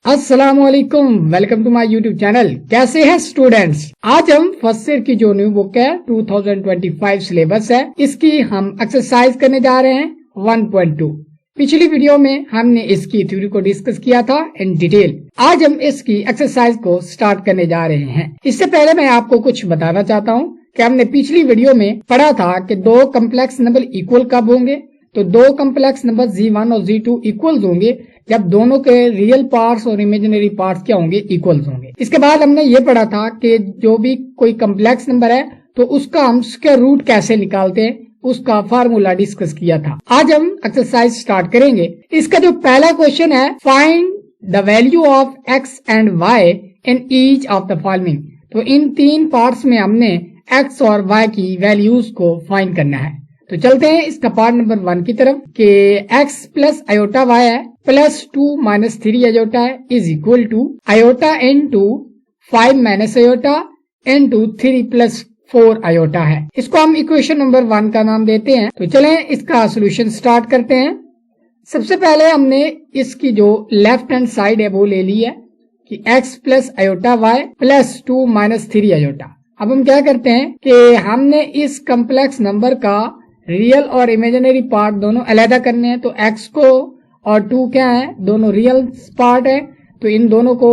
अस्सलामुअलैकुम, welcome to my YouTube channel. कैसे हैं स्टूडेंट्स? आज हम फर्स्ट ईयर की जो न्यू बुक है 2025 सिलेबस है, इसकी हम एक्सरसाइज करने जा रहे हैं 1.2। पिछली वीडियो में हमने इसकी थ्योरी को डिस्कस किया था इन डिटेल। आज हम इसकी एक्सरसाइज को स्टार्ट करने जा रहे हैं। इससे पहले मैं आपको कुछ बताना चाहता हूँ कि हमने पिछली वीडियो में पढ़ा था कि दो कम्प्लेक्स नंबर इक्वल कब होंगे। तो दो कम्प्लेक्स नंबर Z1 और Z2 इक्वल होंगे जब दोनों के रियल पार्ट्स और इमेजिनरी पार्ट्स क्या होंगे, इक्वल होंगे। इसके बाद हमने ये पढ़ा था कि जो भी कोई कम्प्लेक्स नंबर है तो उसका हम स्क्वायर रूट कैसे निकालते हैं, उसका फार्मूला डिस्कस किया था। आज हम एक्सरसाइज स्टार्ट करेंगे। इसका जो पहला क्वेश्चन है, find the value of x and y in each of the following. तो इन तीन पार्ट्स में हमने x और y की वैल्यूज को फाइंड करना है। तो चलते हैं इसका पार्ट नंबर 1 की तरफ कि x प्लस आयोटा y है प्लस 2 माइनस 3 आयोटा है is equal to iota into 5 minus iota into 3 plus 4 iota है। इसको हम इक्वेशन नंबर 1 का नाम देते हैं। तो चलें इसका सोल्यूशन स्टार्ट करते हैं। सबसे पहले हमने इसकी जो लेफ्ट हैंड साइड है वो ले ली है कि x plus iota y plus 2 minus 3 iota. अब हम क्या करते हैं कि हमने इस कम्प्लेक्स नंबर का रियल और इमेजिनरी पार्ट दोनों अलग करने हैं। तो x को और 2 क्या है, दोनों रियल पार्ट है, तो इन दोनों को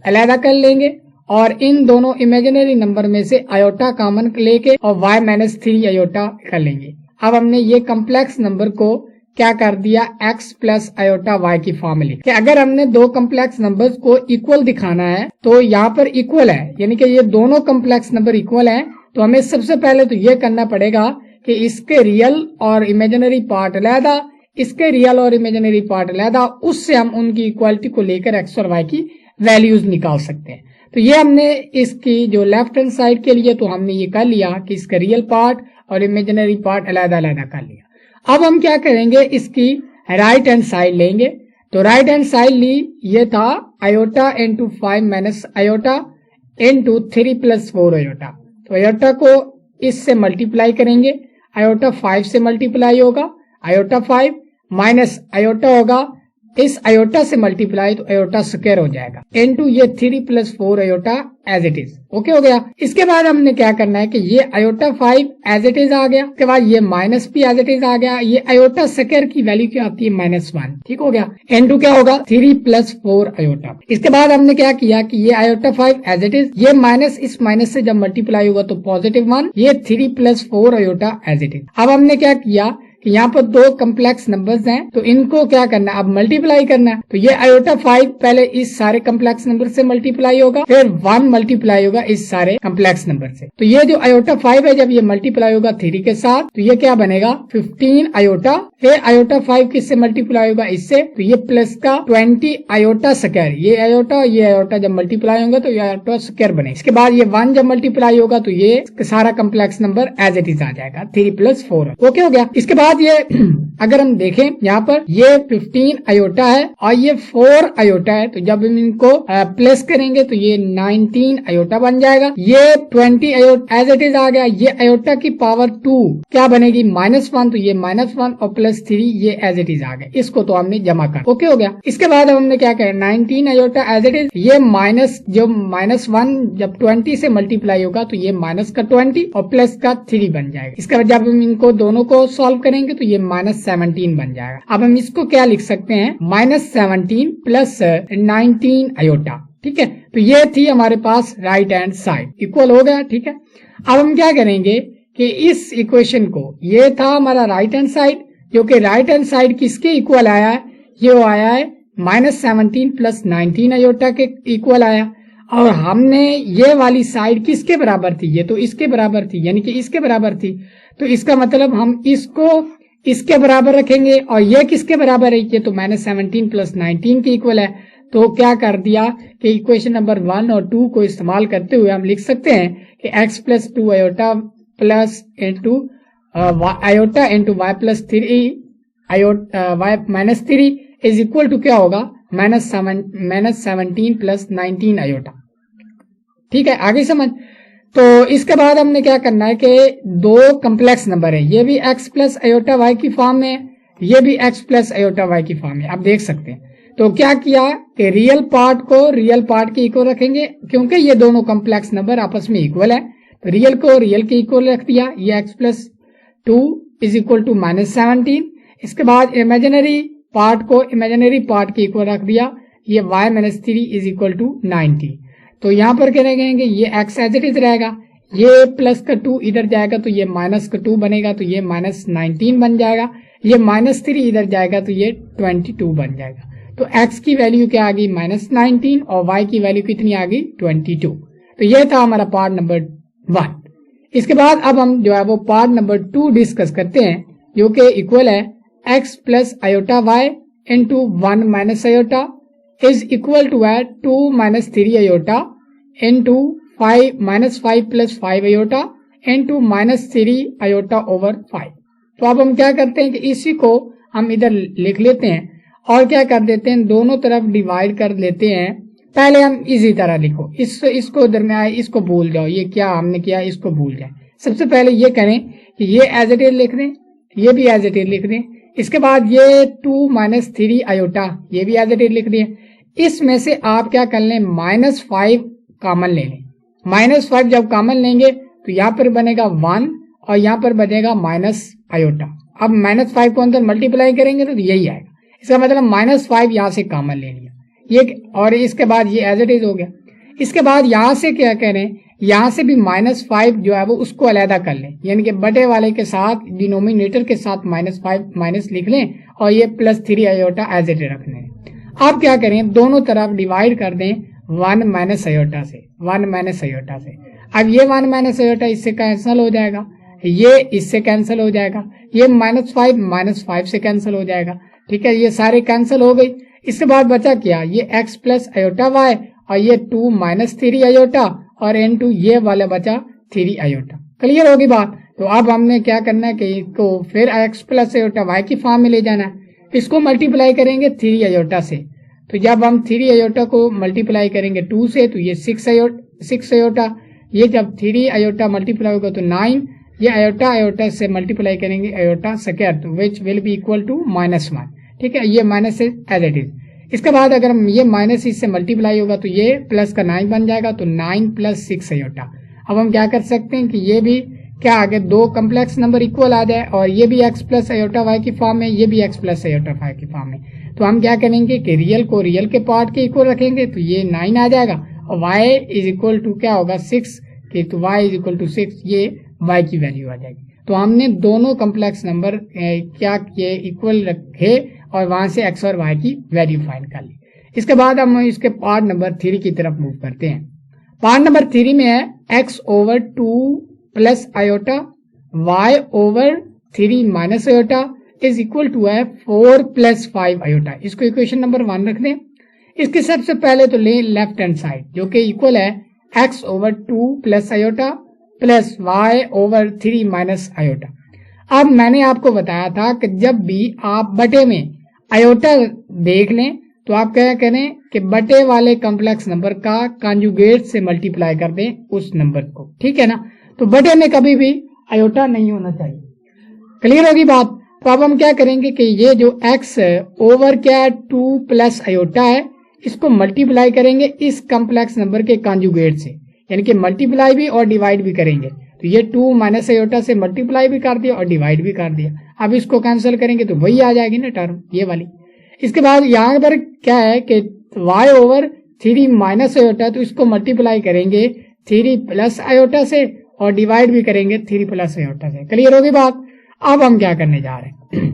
अलग कर लेंगे और इन दोनों इमेजिनरी नंबर में से आयोटा कॉमन लेके और y माइनस 3 आयोटा कर लेंगे। अब हमने ये कम्प्लेक्स नंबर को क्या कर दिया, x प्लस आयोटा y की फॉर्म में लिखा। अगर हमने दो कम्प्लेक्स नंबर्स को इक्वल दिखाना है तो यहाँ पर इक्वल है, यानी कि ये दोनों कम्प्लेक्स नंबर इक्वल है। तो हमें सबसे पहले तो ये करना पड़ेगा कि इसके रियल और इमेजिनरी पार्ट अलहदा, इसके रियल और इमेजिनरी पार्ट अलहदा, उससे हम उनकी इक्वालिटी को लेकर x और y की वैल्यूज निकाल सकते हैं। तो ये हमने इसकी जो लेफ्ट हैंड साइड के लिए तो हमने ये कर लिया कि इसका रियल पार्ट और इमेजिनरी पार्ट अलहदा अलहदा कर लिया। अब हम क्या करेंगे, इसकी राइट हैंड साइड लेंगे। तो राइट हैंड साइड ली, ये था iota into 5 minus iota into 3 plus 4 iota. तो आयोटा को इससे मल्टीप्लाई करेंगे, आयोटा 5 से मल्टीप्लाई होगा, आयोटा 5 माइनस आयोटा होगा, इस आयोटा से मल्टीप्लाई तो आयोटा स्क्वायर हो जाएगा इनटू ये 3 plus 4 iota as it is. Okay हो गया। इसके बाद हमने क्या करना है कि ये आयोटा 5 एज इट इज आ गया, उसके बाद ये माइनस भी एज इट इज आ गया। ये आयोटा स्क्वायर की वैल्यू क्या आती है, -1। ठीक हो गया। इनटू क्या होगा, 3 प्लस 4 आयोटा। इसके बाद हमने क्या किया कि ये आयोटा 5 एज इट इज, ये माइनस इस माइनस से जब मल्टीप्लाई होगा तो +1, ये 3 plus 4 iota as it is. अब हमने क्या किया कि यहाँ पर दो कम्प्लेक्स नंबर्स हैं तो इनको क्या करना है, अब मल्टीप्लाई करना है। तो ये आयोटा 5 पहले इस सारे कम्प्लेक्स नंबर से मल्टीप्लाई होगा, फिर 1 मल्टीप्लाई होगा इस सारे कम्प्लेक्स नंबर से। तो ये जो आयोटा 5 है जब ये मल्टीप्लाई होगा 3 के साथ तो ये क्या बनेगा 15 आयोटा, फिर आयोटा 5 किससे मल्टीप्लाई होगा, इससे, तो ये प्लस का 20 आयोटा स्क्वायर। ये आयोटा जब मल्टीप्लाई होगा तो ये आयोटा स्क्वायर बने। इसके बाद ये 1 जब मल्टीप्लाई होगा तो ये सारा complex number as it is आ जाएगा, 3 प्लस 4। ओके हो गया। इसके बाद ये अगर हम देखें यहाँ पर ये 15 आयोटा है और ये 4 आयोटा है, तो जब हम इनको प्लस करेंगे तो ये 19 आयोटा बन जाएगा। ये 20 आयोटा एज इट इज आ गया। ये आयोटा की पावर 2 क्या बनेगी, -1, तो ये -1 और +3 ये एज इट इज आ गया। इसको तो हमने जमा कर, ओके हो गया। इसके बाद हमने क्या करें, 19 आयोटा एज इट इज, ये माइनस जो -1 जब 20 से मल्टीप्लाई होगा तो ये माइनस का 20 और प्लस का 3 बन जाएगा। इसके बाद जब हम इनको दोनों को सॉल्व करेंगे तो ये -17 बन जाएगा। अब हम इसको क्या लिख सकते हैं, -17 प्लस 19 आयोटा। ठीक है, तो ये थी हमारे पास राइट हैंड साइड, इक्वल हो गया। ठीक है, अब हम क्या करेंगे कि इस इक्वेशन को, ये था हमारा राइट हैंड साइड, जो कि राइट हैंड साइड किसके इक्वल आया है, ये आया है -17 प्लस 19 आयोटा के इक्वल आया। और हमने ये वाली साइड किसके बराबर थी, ये तो इसके बराबर थी, यानी कि इसके बराबर थी। तो इसका मतलब हम इसको इसके बराबर रखेंगे और ये किसके बराबर है, ये तो -17 प्लस 19 के इक्वल है। तो क्या कर दिया कि इक्वेशन नंबर 1 और 2 को इस्तेमाल करते हुए हम लिख सकते हैं कि x plus 2 iota plus into iota into y plus 3 y minus 3 is equal to क्या होगा, -17 प्लस 19 आयोटा। ठीक है, आगे समझ। तो इसके बाद हमने क्या करना है कि दो कम्प्लेक्स नंबर है, ये भी x प्लस आयोटा y की फॉर्म में, ये भी x प्लस आयोटा y की फॉर्म में, आप देख सकते हैं। तो क्या किया कि रियल पार्ट को रियल पार्ट के इक्वल रखेंगे, क्योंकि ये दोनों कॉम्प्लेक्स नंबर आपस में इक्वल है, तो रियल को रियल के इक्वल रख दिया, ये x plus 2 is equal to -17। इसके बाद इमेजिनरी पार्ट को इमेजिनरी पार्ट के इक्वल रख दिया, ये y minus 3 is equal to 90। तो यहाँ पर क्या रहेंगे, ये x एज इट इज रहेगा, ये प्लस का 2 इधर जाएगा तो ये माइनस का 2 बनेगा, तो ये -19 बन जाएगा, ये -3 इधर जाएगा तो ये 22 बन जाएगा। तो x की वैल्यू क्या आ गई -19 और y की वैल्यू कितनी आ गई 22। तो ये था हमारा पार्ट नंबर 1। इसके बाद अब हम जो है वो पार्ट नंबर 2 डिस्कस करते हैं, जो कि इक्वल है x plus iota y into 1 minus iota is equal to है 2 minus 3 iota into 5 minus 5 plus 5 iota into -3 iota over 5। तो अब हम क्या करते हैं कि इसी को हम इधर लिख लेते हैं और क्या कर देते हैं, दोनों तरफ डिवाइड कर लेते हैं। पहले हम इसी तरह लिखो, इसको दरमियान इसको भूल जाओ, ये क्या हमने किया इसको भूल जाए। सबसे पहले ये करें कि ये एज इट इज लिख दें, ये भी एज इट इज लिख दें। इसके बाद ये 2 माइनस 3 आयोटा ये भी एज इट इज लिख दें। इसमें से आप क्या कर लें, -5 कॉमन ले लें। -5 जब कॉमन लेंगे तो यहाँ पर बनेगा 1 और यहाँ पर बनेगा माइनस आयोटा। अब -5 को अंदर मल्टीप्लाई करेंगे तो यही आएगा, इसका मतलब -5 यहाँ से कॉमन ले लिया ये, और इसके बाद ये एज इट इज हो गया। इसके बाद यहाँ से क्या करें, यहाँ से भी -5 जो है वो उसको अलहदा कर लें, यानी कि बटे वाले के साथ डिनोमिनेटर के साथ -5 माइनस लिख लें और ये +3 आयोटा एज इट इज रख लें। अब क्या करें, दोनों तरफ डिवाइड कर दें 1 माइनस आयोटा से, 1 माइनस आयोटा से। अब ये 1 माइनस आयोटा इससे कैंसिल हो जाएगा, ये इससे कैंसिल हो जाएगा, ये -5 से कैंसिल हो जाएगा, ठीक है, ये सारे कैंसिल हो गई। इसके बाद बचा क्या, ये x प्लस आयोटा y और ये 2 माइनस 3 आयोटा और इनटू ये वाला बचा 3 आयोटा। क्लियर होगी बात। तो अब हमने क्या करना है कि इसको फिर x प्लस आयोटा y की फॉर्म में ले जाना है, इसको मल्टीप्लाई करेंगे 3 आयोटा से। तो जब हम 3 आयोटा को मल्टीप्लाई करेंगे 2 से तो ये 6 आयोटा, ये जब 3 आयोटा मल्टीप्लाई होगा तो 9, ये आयोटा आयोटा से मल्टीप्लाई करेंगे आयोटा स्क्वायर, तो which will be equal to -1, ठीक है, ये माइनस एज इट इज। इसके बाद अगर हम ये माइनस इससे मल्टीप्लाई होगा तो ये प्लस का 9 बन जाएगा, तो 9 + 6 आयोटा। अब हम क्या कर सकते हैं कि ये भी क्या आगे दो कम्प्लेक्स नंबर इक्वल आ जाए और ये भी x प्लस आयोटा वाई की फॉर्म में, ये भी x प्लस आयोटा वाई की फॉर्म में। तो हम क्या करेंगे कि रियल को रियल के पार्ट के इक्वल रखेंगे तो ये 9 आ जाएगा और y इज इक्वल टू क्या होगा 6, कि तो y इज इक्वल टू 6, ये y की वैल्यू आ जाएगी। तो हमने दोनों कम्प्लेक्स नंबर क्या किए इक्वल रखे और वहां से x और y की वैल्यू फाइंड कर ली। इसके बाद हम इसके पार्ट नंबर 3 की तरफ मूव करते हैं। पार्ट नंबर 3 में है x over 2 plus iota y over 3 minus iota is equal to है 4 + 5 आयोटा। इसको इक्वेशन नंबर 1 रख दें। इसके सबसे पहले तो लें लेफ्ट हैंड साइड जो कि इक्वल है x over 2 plus iota plus y over 3 minus iota. अब मैंने आपको बताया था कि जब भी आप बटे में आयोटा देख लें तो आप क्या करें कि बटे वाले कॉम्प्लेक्स नंबर का कॉन्जुगेट से मल्टीप्लाई कर दें उस नंबर को, ठीक है ना। तो बटे में कभी भी आयोटा नहीं होना चाहिए। क्लियर होगी बात। तो अब हम क्या करेंगे कि ये जो x ओवर क्या 2 प्लस आयोटा है इसको मल्टीप्लाई करेंगे इस कॉम्प्लेक्स नंबर के कॉन्जुगेट से, यानी कि मल्टीप्लाई भी और डिवाइड भी करेंगे। तो ये 2 माइनस आयोटा से मल्टीप्लाई भी कर दिया और डिवाइड भी कर दिया। अब इसको कैंसिल करेंगे तो वही आ जाएगी ना टर्म ये वाली। इसके बाद यहाँ पर क्या है कि y ओवर 3 माइनस आयोटा, तो इसको मल्टीप्लाई करेंगे 3 प्लस आयोटा से और डिवाइड भी करेंगे 3 प्लस आयोटा से। क्लियर होगी बात। अब हम क्या करने जा रहे हैं,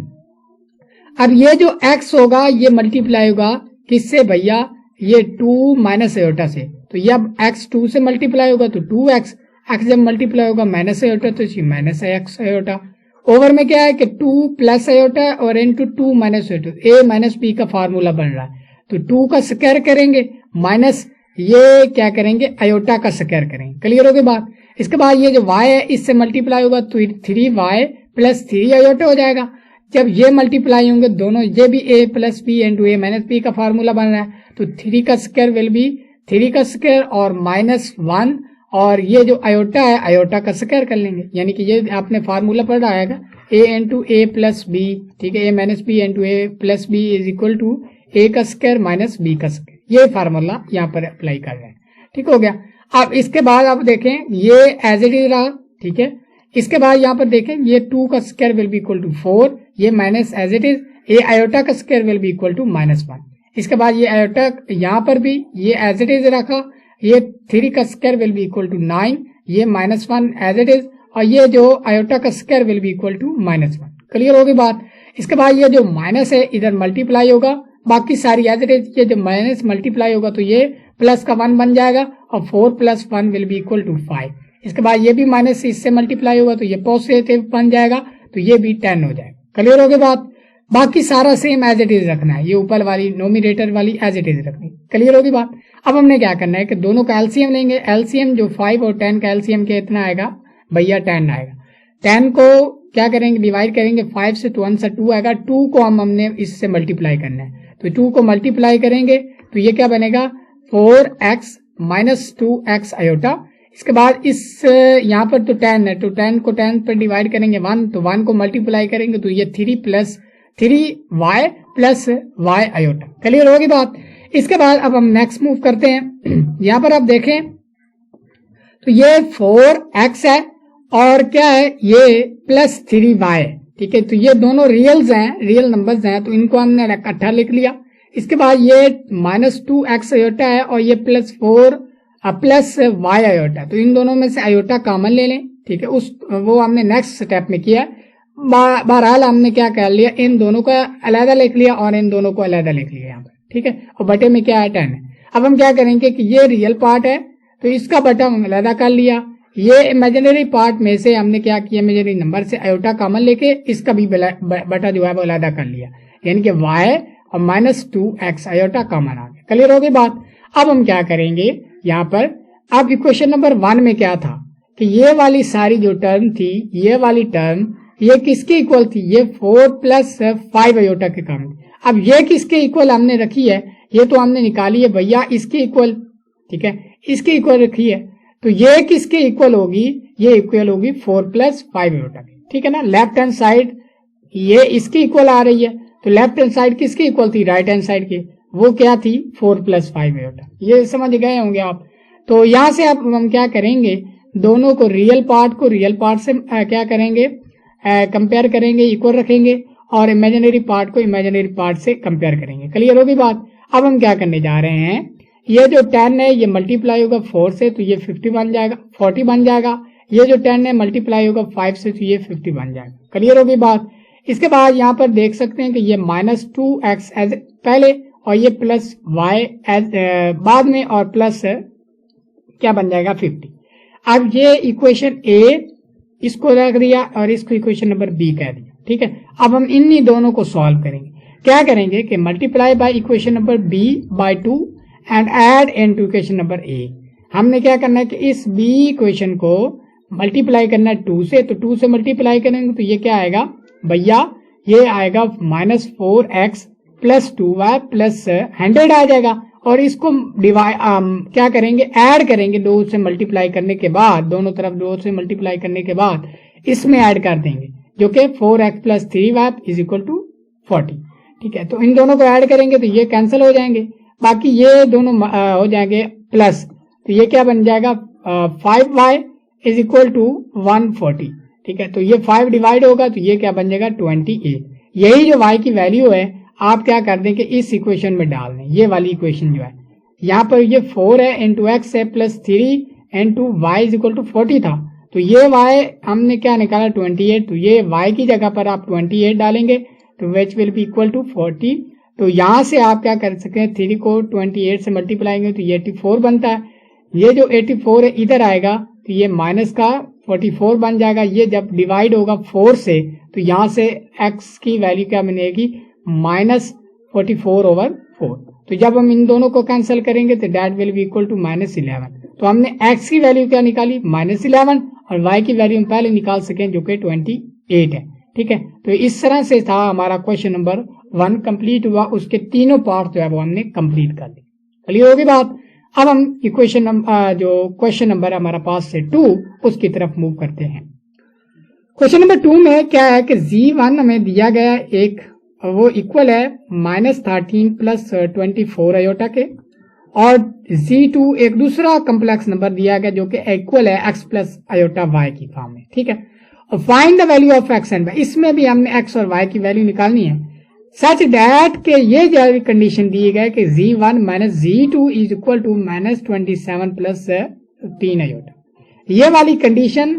अब ये जो x होगा ये मल्टीप्लाई होगा किससे भैया, ये 2 माइनस आयोटा से। तो ये अब x 2 से मल्टीप्लाई होगा तो 2x, x जब मल्टीप्लाई होगा माइनस आयोटा तो इसी माइनस x आयोटा। ओवर में क्या है कि 2 प्लस आयोटा और into 2 minus iota, a minus b का फार्मूला बन रहा है। तो 2 का स्क्वायर करेंगे माइनस ये क्या करेंगे आयोटा का स्क्वायर करेंगे। क्लियर होगी बात। इसके बाद ये जो y है इससे मल्टीप्लाई होगा तो 3y प्लस 3 आयोटा हो जाएगा। जब ये मल्टीप्लाई होंगे दोनों, ये भी a plus b into a minus B का फार्मूला बन रहा है। तो 3 का स्क्वायर विल बी 3 का स्क्वायर और -1 और ये जो आयोटा है आयोटा का स्क्वायर कर लेंगे, यानी कि ये आपने फार्मूला पढ़ा आएगा a into a plus B, ठीक है, a minus B into a plus B is equal to A का स्क्वायर माइनस बी का स्क्वायर, ये फार्मूला यहाँ पर अप्लाई कर रहे हैं। ठीक हो गया। अब इसके बाद आप देखें ये एज इट इज रहा, ठीक है। इसके बाद यहाँ पर देखें ये 2 का square will be equal to 4, ये माइनस एज इट इज, ये आयोटा का square will be equal to -1। इसके बाद ये आयोटा यहाँ पर भी ये एज इट इज रखा, ये 3 का square will be equal to 9, ये -1 एज इट इज, और ये जो आयोटा का square will be equal to -1। Clear होगी बात। इसके बाद ये जो माइनस है इधर मल्टीप्लाई होगा, बाकी सारी एज इट इज, ये जो माइनस मल्टीप्लाई होगा तो ये प्लस का 1 बन जाएगा, और 4 + 1 विल बी इक्वल टू 5। इसके बाद ये भी माइनस इससे मल्टीप्लाई होगा तो ये पॉजिटिव बन जाएगा, तो ये भी 10 हो जाएगा। क्लियर होगी बात। बाकी सारा सेम एज इट इज रखना है, ये ऊपर वाली नोमिनेटर वाली एज इट इज रखनी। क्लियर होगी बात। अब हमने क्या करना है कि दोनों का एलसीएम लेंगे। एलसीएम जो 5 और 10 का एलसीएम कितना आएगा भैया 10 आएगा। 10 को क्या करेंगे डिवाइड करेंगे 5 से, तो 1 से 2 आएगा। 2 को हमने इससे मल्टीप्लाई करना है, तो 2 को मल्टीप्लाई करेंगे तो ये क्या बनेगा 4x - 2x आयोटा। इसके बाद इस यहाँ पर तो 10 है, तो 10 को 10 पर डिवाइड करेंगे 1, तो 1 को मल्टीप्लाई करेंगे तो ये 3 + 3y + y आयोटा। क्लियर होगी बात। इसके बाद अब हम नेक्स्ट मूव करते हैं। यहाँ पर आप देखें तो ये 4x है और क्या है ये +3y, ठीक है। तो ये दोनों रियल्स हैं, रियल नंबर्स हैं, तो इनको हमने इकट्ठा लिख लिया। इसके बाद ये -2x आयोटा है और ये +4 + y आयोटा, तो इन दोनों में से आयोटा कॉमन ले लें, ठीक है। वो हमने नेक्स्ट स्टेप में किया। बहरहाल हमने क्या कर लिया, इन दोनों को अलग लिख लिया और इन दोनों को अलग लिख लिया यहाँ पर, ठीक है। और बटे में क्या है 10 है। अब हम क्या करेंगे कि ये रियल पार्ट है तो इसका बटा हम अलग कर लिया। ये इमेजिनरी पार्ट में से हमने क्या किया, इमेजिनरी नंबर से आयोटा कॉमन लेके इसका भी बटा जो है वो अलग कर लिया, यानी कि y और -2x आयोटा कॉमन आ गया। क्लियर होगी बात। अब हम क्या करेंगे यहाँ पर, अब इक्वेशन नंबर 1 में क्या था कि ये वाली सारी जो टर्म थी, ये वाली टर्म ये किसके इक्वल थी, ये 4 + 5 आयोटा के कॉमन। अब ये किसके इक्वल हमने रखी है, ये तो हमने निकाली है भैया इसके इक्वल, ठीक है, इसके इक्वल रखी है। तो ये किसके इक्वल होगी, ये इक्वल होगी 4 + 5 आयोटा की, ठीक है ना। लेफ्ट हैंड साइड ये इसके इक्वल आ रही है, तो लेफ्ट हैंड साइड किसकी इक्वल थी, राइट हैंड साइड की, वो क्या थी 4 + 5 आयोटा। ये समझ गए होंगे आप। तो यहां से अब हम क्या करेंगे, दोनों को रियल पार्ट को रियल पार्ट से क्या करेंगे कंपेयर करेंगे, इक्वल रखेंगे, और इमेजिनरी पार्ट को इमेजिनरी पार्ट से कंपेयर करेंगे। क्लियर होगी बात। अब हम क्या करने जा रहे हैं, ये जो 10 है ये मल्टीप्लाई होगा 4 से तो ये 50 बन जाएगा, 40 बन जाएगा। ये जो 10 है मल्टीप्लाई होगा 5 से तो ये 50 बन जाएगा। क्लियर होगी बात। इसके बाद यहाँ पर देख सकते हैं कि ये -2x एज पहले और ये +y एज बाद में, और प्लस क्या बन जाएगा 50। अब ये इक्वेशन ए इसको रख दिया और इसको इक्वेशन नंबर बी कह दिया, ठीक है। अब हम इन्हीं दोनों को सॉल्व करेंगे। क्या करेंगे कि multiply by equation number B by 2 and add into equation number A. हमने क्या करना है कि इस बी इक्वेशन को मल्टीप्लाई करना है 2 से, तो 2 से मल्टीप्लाई करेंगे तो ये क्या आएगा भैया, ये आएगा -4x + 2y + 100 आ जाएगा। और इसको डिवाइड क्या करेंगे, ऐड करेंगे 2 से मल्टीप्लाई करने के बाद, दोनों तरफ 2 से मल्टीप्लाई करने के बाद इसमें ऐड कर देंगे, जो कि 4x + 3y = 40, ठीक है। तो इन दोनों को ऐड करेंगे तो ये कैंसिल हो जाएंगे, बाकी ये दोनों हो जाएंगे प्लस, तो ये क्या बन जाएगा 5y = 140, ठीक है। तो ये 5 डिवाइड होगा तो ये क्या बन जाएगा 28। यही जो y की वैल्यू है आप क्या कर दें कि इस इक्वेशन में डाल दें। ये वाली इक्वेशन जो है यहाँ पर ये 4 है इंटू x है +3 इंटू y = 40 था, तो ये y हमने क्या निकाला 28, तो ये y की जगह पर आप 28 डालेंगे तो which will be equal to 40। तो यहाँ से आप क्या कर सकते हैं, 3 को 28 से मल्टीप्लाई तो ये 84 बनता है। ये जो 84 है इधर आएगा तो ये माइनस का 44 बन जाएगा। ये जब डिवाइड होगा 4 से तो यहाँ से x की वैल्यू क्या बनेगी -44/4। तो जब हम इन दोनों को कैंसिल करेंगे तो that will be equal to -11। तो हमने x की वैल्यू क्या निकाली -11 और y की वैल्यू हम पहले निकाल सकें जो कि 28 है, ठीक है। तो इस तरह से था हमारा क्वेश्चन नंबर 1 कंप्लीट हुआ, उसके तीनों पार्ट जो है वो हमने कंप्लीट कर दी। क्लियर होगी बात। अब हम इक्वेशन जो क्वेश्चन नंबर हमारा पास से 2 उसकी तरफ मूव करते हैं। क्वेश्चन नंबर 2 में क्या है कि Z1 हमें दिया गया एक वो इक्वल है -13 प्लस 24 आयोटा के, और Z2 एक दूसरा कॉम्प्लेक्स नंबर दिया गया जो कि इक्वल है x प्लस आयोटा y की फॉर्म में, ठीक है। और find the value of x and y, इसमें भी हमने x और y की वैल्यू निकालनी है सच दैट के ये जो कंडीशन दी गई कि Z1 minus Z2 is equal to -27 plus 3 iota, ये वाली कंडीशन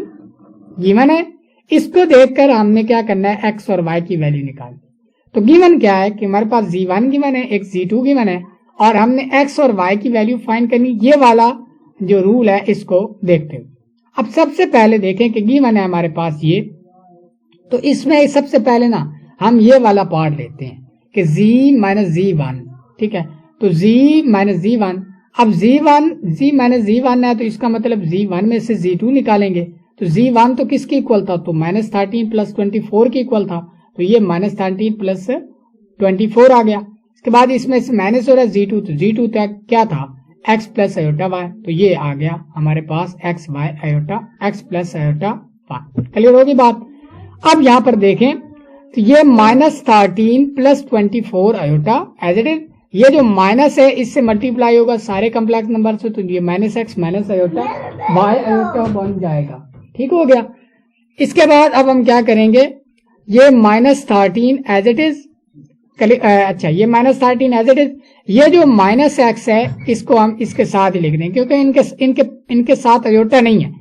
गिवन है। इसको देखकर हमने क्या करना है, x और y की वैल्यू निकालनी। तो गिवन क्या है कि हमारे पास Z1 गिवन है, एक Z2 गिवन है, और हमने x और y की वैल्यू फाइंड करनी। ये वाला जो रूल है इसको देखते हुए अब सबसे पहले देखें कि गिवन है हमारे पास ये, तो इसमें सबसे पहले ना हम ये वाला पार्ट लेते हैं कि z माइनस Z1, ठीक है। तो z माइनस Z1, अब z माइनस Z1 है तो इसका मतलब Z1 में से Z2 निकालेंगे। तो Z1 तो किसकी इक्वल था, तो -13 प्लस 24 की इक्वल था, तो ये -13 प्लस 24 आ गया। इसके बाद इसमें से माइनस हो रहा है Z2, तो Z2 क्या था, x प्लस आयोटा y, तो ये आ गया हमारे पास x y iota x plus iota y। Clear होगी बात। अब यहाँ पर देखें तो ये -13 plus 24 iota as it is, ये जो माइनस है इससे मल्टीप्लाई होगा सारे कॉम्प्लेक्स नंबर से, तो ये -x minus iota y iota बन जाएगा, ठीक हो गया। इसके बाद अब हम क्या करेंगे, ये -13 एज इट इज, अच्छा ये -13 एज इट इज, ये जो -x है इसको हम इसके साथ ही लिख दें क्योंकि इनके साथ अयोटा नहीं है।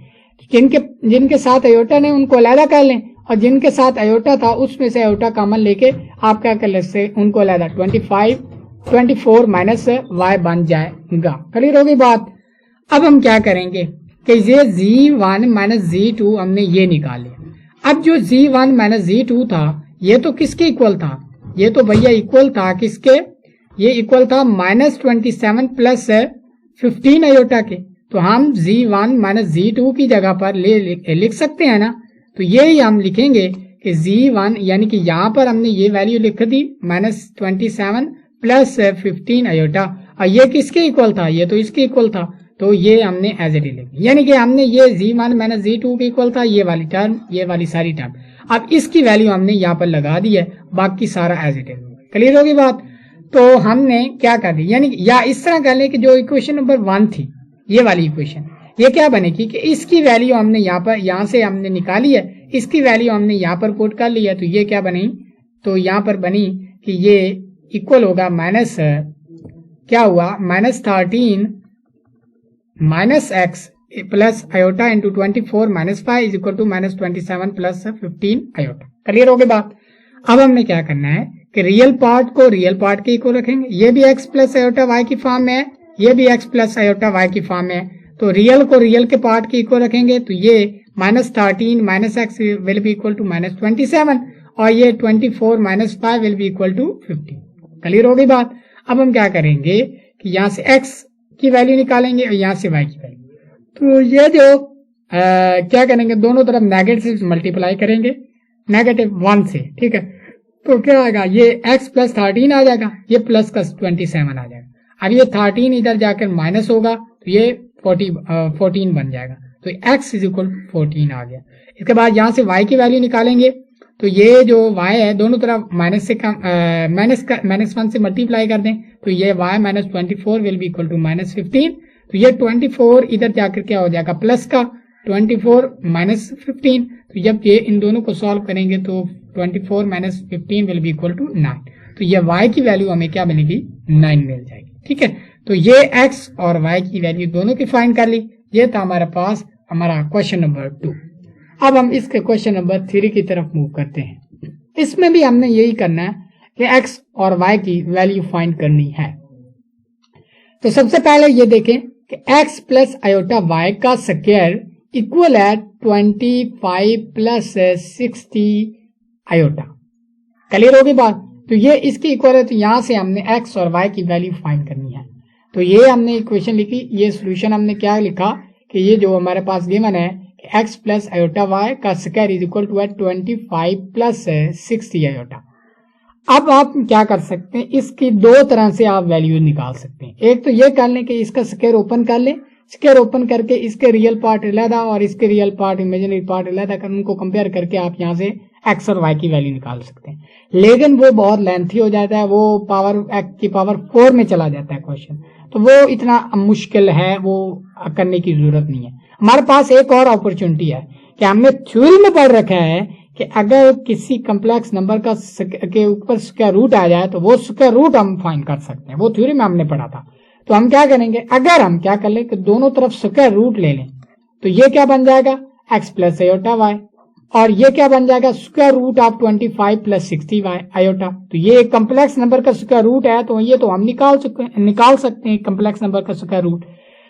जिनके साथ अयोटा नहीं उनको अलग कर लें, और जिनके साथ अयोटा था उसमें से अयोटा कॉमन लेके आप क्या कर लेते उनको अलग, 24 माइनस y बन जाएगा। क्लियर होगी बात। अब हम क्या करेंगे कि ये Z1 माइनस Z2 हमने ये निकाल लिया। अब जो Z1 माइनस Z2 था ये तो किसके इक्वल था, ये तो भैया इक्वल था किसके, ये इक्वल था -27 प्लस 15 आयोटा के। तो हम Z1 माइनस Z2 की जगह पर लिख सकते हैं ना, तो ये ही हम लिखेंगे कि Z1 यानी कि यहाँ पर हमने ये वैल्यू लिख दी -27 प्लस 15 आयोटा, और ये किसके इक्वल था, ये तो इसके इक्वल था, तो ये हमने एज इट इज लिखी। यानी कि हमने ये Z1 माइनस Z2 के इक्वल था, ये वाली टर्म, ये वाली सारी टर्म, अब इसकी वैल्यू हमने यहाँ पर लगा दी है, बाकी सारा एज इट इज। क्लियर होगी बात। तो हमने क्या कर दी, यानी या इस तरह कर ले कि जो इक्वेशन नंबर 1 थी ये वाली इक्वेशन, ये क्या बनेगी कि इसकी वैल्यू हमने यहाँ से हमने निकाली है, इसकी वैल्यू हमने यहाँ पर पुट कर ली है, तो ये क्या बनी, तो यहाँ पर बनी कि ये इक्वल होगा माइनस क्या हुआ, -13 minus x plus iota into 24 minus 5 is equal to -27 plus 15 iota. Clear हो गई बात। अब हमने क्या करना है कि रियल पार्ट को रियल पार्ट के इक्वल रखेंगे, ये भी x प्लस आयोटा y की फॉर्म में है, ये भी x प्लस आयोटा y की फॉर्म में है, तो रियल को रियल के पार्ट के इक्वल रखेंगे, तो ये -13 minus x will be equal to -27, और ये 24 minus 5 will be equal to 15। Clear हो गई बात। अब हम क्या करेंगे कि यहाँ से x की वैल्यू निकालेंगे और यहाँ से y की वैल्यू, तो ये जो क्या करेंगे, दोनों तरफ नेगेटिव से मल्टीप्लाई करेंगे, -1 से, ठीक है। तो क्या आएगा, ये x प्लस 13 आ जाएगा, ये प्लस का 27 आ जाएगा। अब ये 13 इधर जाकर माइनस होगा तो ये 14 बन जाएगा, तो x इज इक्वल 14 आ गया। इसके बाद यहाँ से y की वैल्यू निकालेंगे, तो ये जो y है दोनों तरफ माइनस से -1 से मल्टीप्लाई कर दें, तो ये y minus 24 will be equal to -15, तो ये 24 इधर जाकर क्या हो जाएगा, प्लस का 24 माइनस 15, तो जब ये इन दोनों को सॉल्व करेंगे तो 24 minus 15 will be equal to 9, तो ये y की वैल्यू हमें क्या मिलेगी, 9 मिल जाएगी, ठीक है। तो ये x और y की वैल्यू दोनों की फाइंड कर ली। ये था हमारे पास हमारा क्वेश्चन नंबर 2। अब हम इसके क्वेश्चन नंबर 3 की तरफ मूव करते हैं। इसमें भी हमने यही करना है कि x और y की वैल्यू फाइंड करनी है। तो सबसे पहले ये देखें कि x प्लस आयोटा y का स्क्वायर इक्वल है 25 प्लस 60 आयोटा। क्लियर होगी बात। तो ये इसकी इक्वल है, तो यहाँ से हमने x और y की वैल्यू फाइंड करनी है। तो ये हमने इक्वेशन लिखी, ये सोल्यूशन हमने क्या लिखा कि ये जो हमारे पास गिवन है x प्लस आयोटा y का square is equal to 25 plus 60 iota. अब आप क्या कर सकते हैं, इसकी दो तरह से आप वैल्यू निकाल सकते हैं। एक तो ये कर लें कि इसका स्क्वायर ओपन कर लें, स्क्वायर ओपन करके इसके रियल पार्ट अलग और इसके रियल पार्ट इमेजिनरी पार्ट अलग कर उनको कंपेयर करके आप यहाँ से एक्स और वाई की वैल्यू निकाल सकते हैं, लेकिन वो बहुत लेंथी हो जाता है, वो पावर एक्स की पावर 4 में चला जाता है क्वेश्चन, तो वो इतना मुश्किल है, वो करने की जरूरत नहीं है। हमारे पास एक और अपॉर्चुनिटी है कि हमने थ्योरी में पढ़ रखा है कि अगर किसी कम्प्लेक्स नंबर का के ऊपर स्क्वायर रूट आ जाए तो वो स्क्वायर रूट हम फाइंड कर सकते हैं, वो थ्योरी में हमने पढ़ा था। तो हम क्या करेंगे, अगर हम क्या कर लें कि दोनों तरफ स्क्वायर रूट ले लें तो ये क्या बन जाएगा एक्स प्लस आयोटा वाई, और ये क्या बन जाएगा square root of 25 plus 60 Y iota. तो ये एक कम्प्लेक्स नंबर का स्क्वायर रूट है, तो ये तो हम निकाल सकते हैं कम्प्लेक्स नंबर का स्क्वायर रूट।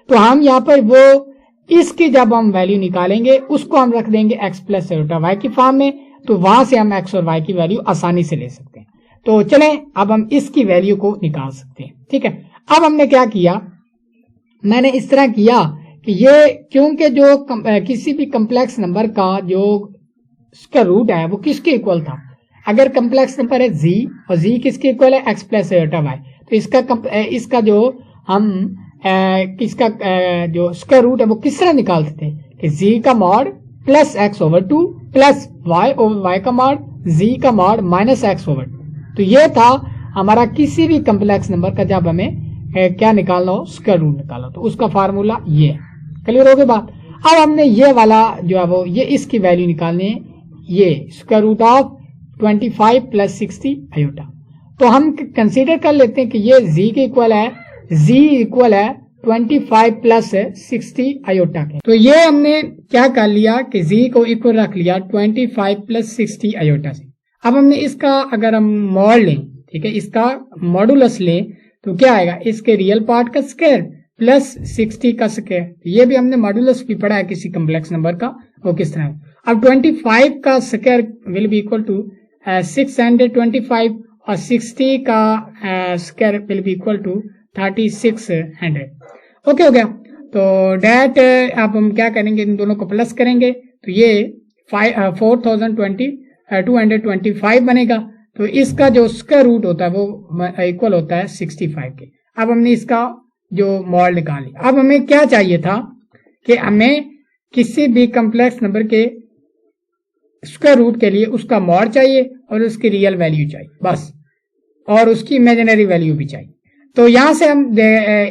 तो हम यहाँ पर वो इसकी जब हम वैल्यू निकालेंगे उसको हम रख देंगे एक्स प्लस आयोटा वाई की फॉर्म में, तो वहां से हम एक्स और वाई की वैल्यू आसानी से ले सकते हैं। तो चलें अब हम इसकी वैल्यू को निकाल सकते हैं, ठीक है। अब हमने क्या किया, मैंने इस तरह किया कि ये क्योंकि जो किसी भी कम्प्लेक्स नंबर का जो स्क्वायर रूट है वो किसके इक्वल था, अगर कम्प्लेक्स नंबर है जी और जी किसके इक्वल है एक्स प्लस आयोटा वाई, तो इसका जो हम किसका जो स्क्वायर रूट है वो किस तरह निकालते थे कि जी का mod plus X over 2 plus Y over Y का मॉड जी का मॉड माइनस एक्स ओवर 2। तो ये था हमारा किसी भी कम्प्लेक्स नंबर का जब हमें क्या निकालना हो स्क्वायर रूट निकालना, तो उसका फार्मूला ये क्लियर हो गई बात। अब हमने ये वाला जो है वो ये इसकी वैल्यू निकालनी है, ये square root of 25 plus 60 iota. तो हम कंसीडर कर लेते हैं कि ये z के इक्वल है, z इक्वल है 25 प्लस 60 आयोटा के। तो ये हमने क्या कर लिया कि z को इक्वल रख लिया 25 प्लस 60 आयोटा से। अब हमने इसका अगर हम मॉड लें, ठीक है, इसका मॉडुलस लें तो क्या आएगा, इसके रियल पार्ट का स्क्वायर प्लस 60 का स्क्वायर। ये भी हमने मॉडुलस भी पढ़ा है किसी कम्प्लेक्स नंबर का, वो किस तरह। अब 25 का square will be equal to 625 और 60 का square will be equal to 3600। Okay हो गया। तो डेट अब हम क्या करेंगे, इन दोनों को प्लस करेंगे तो ये 4225 बनेगा। तो इसका जो स्क्वायर रूट होता है वो इक्वल होता है 65 के। अब हमने इसका जो मॉड निकाल लिया। अब हमें क्या चाहिए था कि हमें किसी भी कम्प्लेक्स नंबर के स्क्वायर रूट के लिए उसका मॉड चाहिए और उसकी रियल वैल्यू चाहिए बस, और उसकी इमेजिनरी वैल्यू भी चाहिए। तो यहां से हम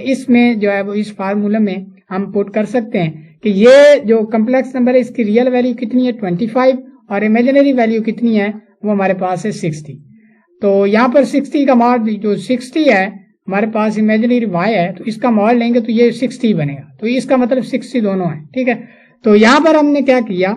इसमें जो है वो इस फार्मूला में हम पुट कर सकते हैं कि ये जो कम्प्लेक्स नंबर है इसकी रियल वैल्यू कितनी है 25 और इमेजिनरी वैल्यू कितनी है वो हमारे पास है 60। तो यहाँ पर 60 का मॉड जो 60 है हमारे पास इमेजिनरी y है, तो इसका मॉड लेंगे तो ये 60 बनेगा, तो इसका मतलब 60 दोनों है, ठीक है। तो यहाँ पर हमने क्या किया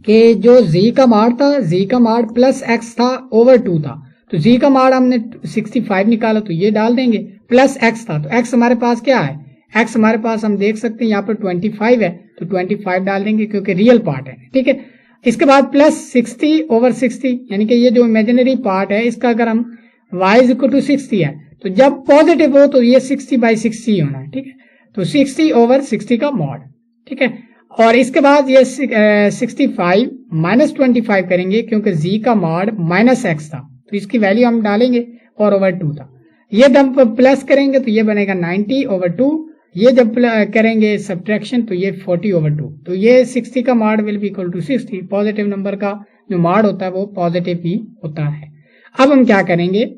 कि जो z का मॉड था, z का मॉड प्लस x था ओवर 2 था, तो z का मॉड हमने 65 निकाला तो ये डाल देंगे, प्लस x था तो x हमारे पास क्या है, x हमारे पास हम देख सकते हैं यहाँ पर 25 है तो 25 डाल देंगे क्योंकि रियल पार्ट है, ठीक है। इसके बाद प्लस 60 ओवर 60, यानी कि ये जो इमेजिनरी पार्ट है इसका अगर हम y इज इक्वल टू 60 है तो जब पॉजिटिव हो तो ये 60/60 होना है, ठीक है। तो 60 ओवर 60 का मॉड, ठीक है। और इसके बाद ये 65 माइनस 25 करेंगे क्योंकि z का मॉड माइनस x था तो इसकी वैल्यू हम डालेंगे और ओवर 2 था। ये जब प्लस करेंगे तो ये बनेगा 90 ओवर 2, ये जब करेंगे सब्ट्रैक्शन तो ये 40 ओवर 2। तो ये 60 का mod will be equal to 60, positive number का जो मॉड होता है वो पॉजिटिव ही होता है। अब हम क्या करेंगे,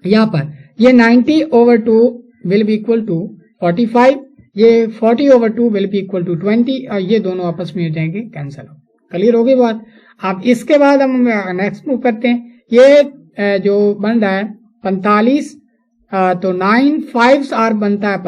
यहाँ पर ये 90 over 2 will be equal to 45, ये 40 over 2 will be equal to 20 और ये दोनों आपस में हो जाएंगे कैंसिल। क्लियर हो गई बात। अब इसके बाद हम नेक्स्ट मूव करते हैं। ये जो बन रहा है 45, तो 9 5 और बनता है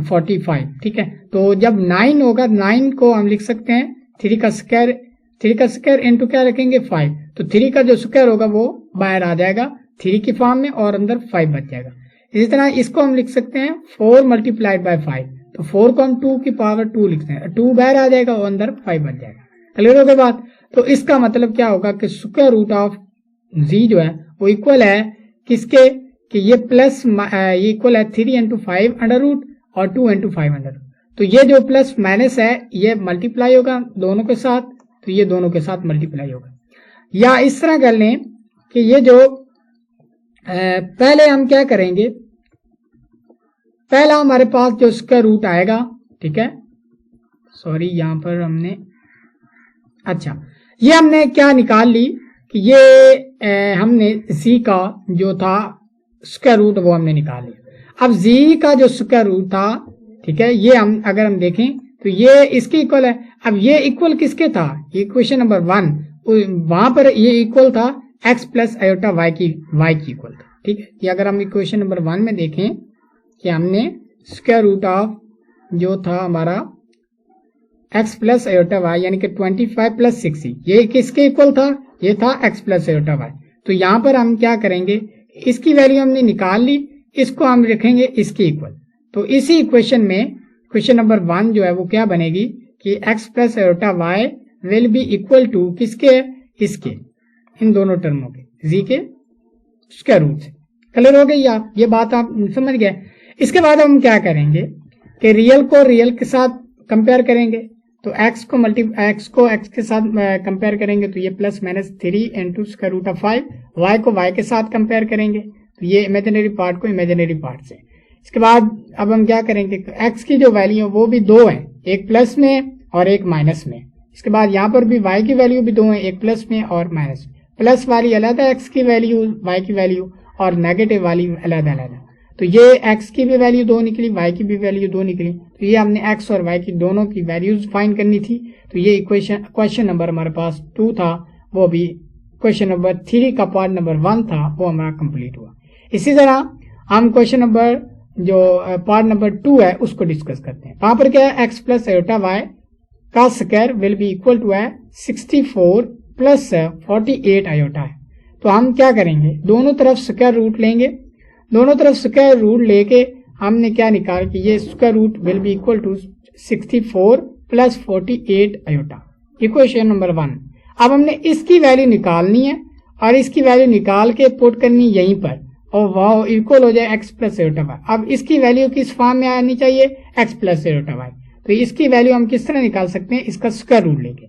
45, ठीक है। तो जब 9 होगा 9 को हम लिख सकते हैं 3 का स्क्वायर इंटू क्या रखेंगे 5, तो 3 का जो स्क्वायर होगा वो बाहर आ जाएगा 3 की फॉर्म में और अंदर 5 बच जाएगा। इसी तरह इसको हम लिख सकते हैं 4 मल्टीप्लाइड बाय 5, तो 4 को हम 2 की पावर 2 लिखते हैं, 2 बाहर आ जाएगा और अंदर 5 बच जाएगा। क्लियर हो गई बात। तो इसका मतलब क्या होगा कि स्क्वायर रूट ऑफ z जो है वो इक्वल है किसके, कि ये प्लस ये इक्वल है 3 इंटू 5 अंडर रूट और 2 इंटू 5 अंडर रूट। तो ये जो प्लस माइनस है ये मल्टीप्लाई होगा दोनों के साथ, तो ये दोनों के साथ मल्टीप्लाई होगा। या इस तरह कर लें कि ये जो पहले हम क्या करेंगे, पहला हमारे पास जो स्क्वायर रूट आएगा, ठीक है, सॉरी यहाँ पर हमने अच्छा ये हमने क्या निकाल ली कि ये हमने z का जो था स्क्वायर रूट वो हमने निकाल लिया। अब z का जो स्क्वायर रूट था, ठीक है, ये हम अगर हम देखें तो ये इसके इक्वल है। अब ये इक्वल किसके था, इक्वेशन नंबर 1, वहां पर ये इक्वल था x प्लस आयोटा y की इक्वल था, ठीक है। कि अगर हम इक्वेशन नंबर 1 में देखें कि हमने स्क्वायर रूट ऑफ जो था हमारा x प्लस आयोटा y यानी कि 25 प्लस 60, ये किसके इक्वल था, ये था x प्लस आयोटा y। तो यहाँ पर हम क्या करेंगे, इसकी वैल्यू हमने निकाल ली, इसको हम रखेंगे इसके इक्वल। तो इसी इक्वेशन में क्वेश्चन नंबर 1 जो है वो क्या बनेगी कि x plus iota y will be equal to किसके, इसके, इन दोनों टर्मों के, z के स्क्वायर रूट से। क्लियर हो गई आप, ये बात आप समझ गए। इसके बाद हम क्या करेंगे कि रियल को रियल के साथ कंपेयर करेंगे। तो x को x के साथ कंपेयर करेंगे तो ये plus minus 3 into square root of 5, y को y के साथ कंपेयर करेंगे तो ये इमेजिनरी पार्ट को इमेजिनरी पार्ट से। इसके बाद अब हम क्या करेंगे, x की जो वैल्यू है वो भी दो है, एक प्लस में और एक माइनस में। इसके बाद यहाँ पर भी y की वैल्यू भी दो है, एक प्लस में और माइनस में। प्लस वाली अलग x की वैल्यू, y की वैल्यू, और नेगेटिव वाली अलग अलग। तो ये x की भी वैल्यू 2 निकली, y की भी वैल्यू 2 निकली। तो ये हमने x और y की दोनों की वैल्यूज फाइंड करनी थी। तो ये क्वेश्चन नंबर हमारे पास 2 था, वो भी क्वेश्चन नंबर 3 का पार्ट नंबर 1 था, वो हमारा कंप्लीट हुआ। इसी तरह हम क्वेश्चन नंबर जो पार्ट नंबर 2 है उसको डिस्कस करते हैं। वहां पर क्या है, x प्लस आयोटा y का square will be equal to है 64 प्लस 48 आयोटा है। तो हम क्या करेंगे, दोनों तरफ स्क्वायर रूट लेंगे। दोनों तरफ स्क्वायर रूट लेके हमने क्या निकाल कि ये square root will be equal to 64 plus 48 iota, equation number 1। अब हमने इसकी वैल्यू निकालनी है और इसकी वैल्यू निकाल के पुट करनी यहीं पर, और वह इक्वल हो जाए x प्लस आयोटा y। अब इसकी वैल्यू किस फॉर्म में आनी चाहिए, x प्लस आयोटा y। तो इसकी वैल्यू हम किस तरह निकाल सकते हैं, इसका स्क्वायर रूट लेके।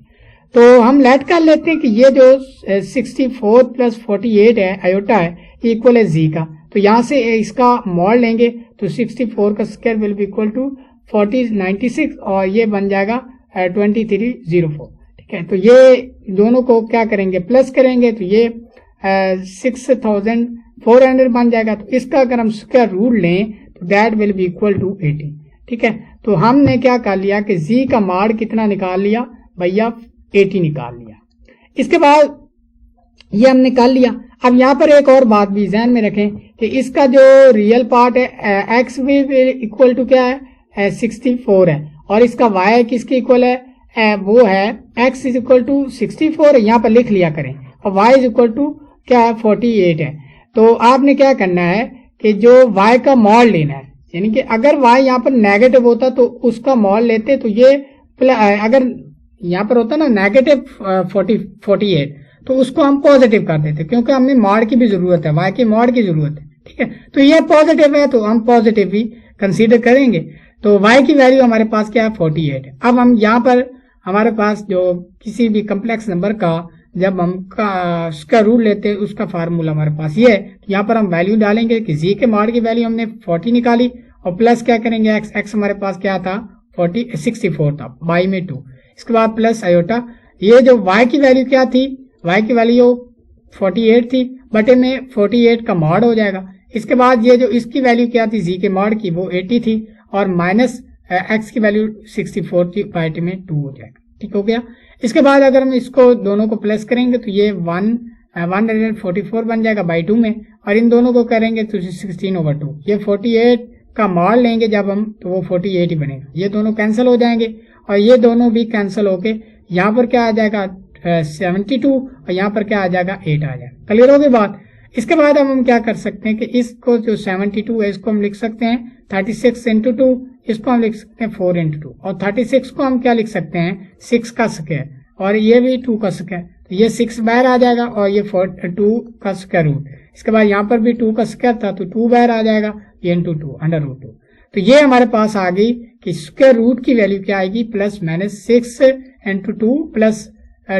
तो हम लेट कर लेते हैं कि ये जो 64 प्लस 48 है आयोटा है, इक्वल है z का। तो यहाँ से इसका मॉड लेंगे तो 64 का square will be equal to 96 और ये बन जाएगा 2304, ठीक है। तो ये दोनों को क्या करेंगे, प्लस करेंगे तो ये 6400 बन जाएगा। तो इसका अगर हम स्क्वायर रूट लें तो that will be equal to 80, ठीक है। तो हमने क्या कर लिया कि z का मॉड कितना निकाल लिया भैया, 80 निकाल लिया। इसके बाद ये हमने निकाल लिया। अब यहाँ पर एक और बात भी ध्यान में रखें कि इसका जो रियल पार्ट है x भी इक्वल टू क्या है 64 है, और इसका y किसके इक्वल है, वो है x इज इक्वल टू 64 है, यहाँ पर लिख लिया करें, और y इज इक्वल टू क्या है 48 है। तो आपने क्या करना है कि जो y का मॉड लेना है, यानी कि अगर y यहाँ पर नेगेटिव होता तो उसका मॉड लेते, तो ये अगर यहाँ पर होता ना नेगेटिव 48 तो उसको हम पॉजिटिव कर देते, क्योंकि हमें मॉड की भी जरूरत है, y के मॉड की जरूरत है, ठीक है। तो ये पॉजिटिव है तो हम पॉजिटिव भी कंसीडर करेंगे। तो y की वैल्यू हमारे पास क्या है 48 है। अब हम यहाँ पर हमारे पास जो किसी भी कम्प्लेक्स नंबर का जब हम स्क्वायर रूट लेते हैं उसका फार्मूला हमारे पास ये है। तो यहाँ पर हम वैल्यू डालेंगे कि z के मॉड की वैल्यू हमने 40 निकाली, और प्लस क्या करेंगे x हमारे पास क्या था 64 था, y में 2। इसके बाद प्लस आयोटा, ये जो y की वैल्यू क्या थी, y की वैल्यू 48 थी, बटे में 48 का मॉड हो जाएगा। इसके बाद ये जो इसकी वैल्यू क्या थी z के मॉड की, वो 80 थी, और माइनस x की वैल्यू 64 थी, बटे में 2 हो जाएगा, ठीक हो गया। इसके बाद अगर हम इसको दोनों को प्लस करेंगे तो ये 144 बन जाएगा बाई 2 में, और इन दोनों को करेंगे तो 16/2। ये 48 का मॉड लेंगे जब हम, तो वो 48 ही बनेगा। ये दोनों कैंसिल हो जाएंगे और ये दोनों भी कैंसिल होके यहाँ पर क्या आ जाएगा 72, और यहाँ पर क्या आ जाएगा 8 आ जाएगा। क्लियर हो गई बात। इसके बाद हम क्या कर सकते हैं कि इसको जो 72 है इसको हम लिख सकते हैं 36 इंटू 2, इसको हम लिख सकते हैं 4 इंटू 2, और 36 को हम क्या लिख सकते हैं 6 का स्क्वायर, और ये भी 2 का स्क्वायर। तो ये 6 बाहर आ जाएगा और ये 2 का स्क्वायर रूट। इसके बाद यहाँ पर भी 2 का स्क्वायर था तो 2 बाहर आ जाएगा, ये इंटू 2 अंडर रूट 2। तो ये हमारे पास आ गई कि स्क्वायर रूट की वैल्यू क्या आएगी, plus minus 6 into 2 plus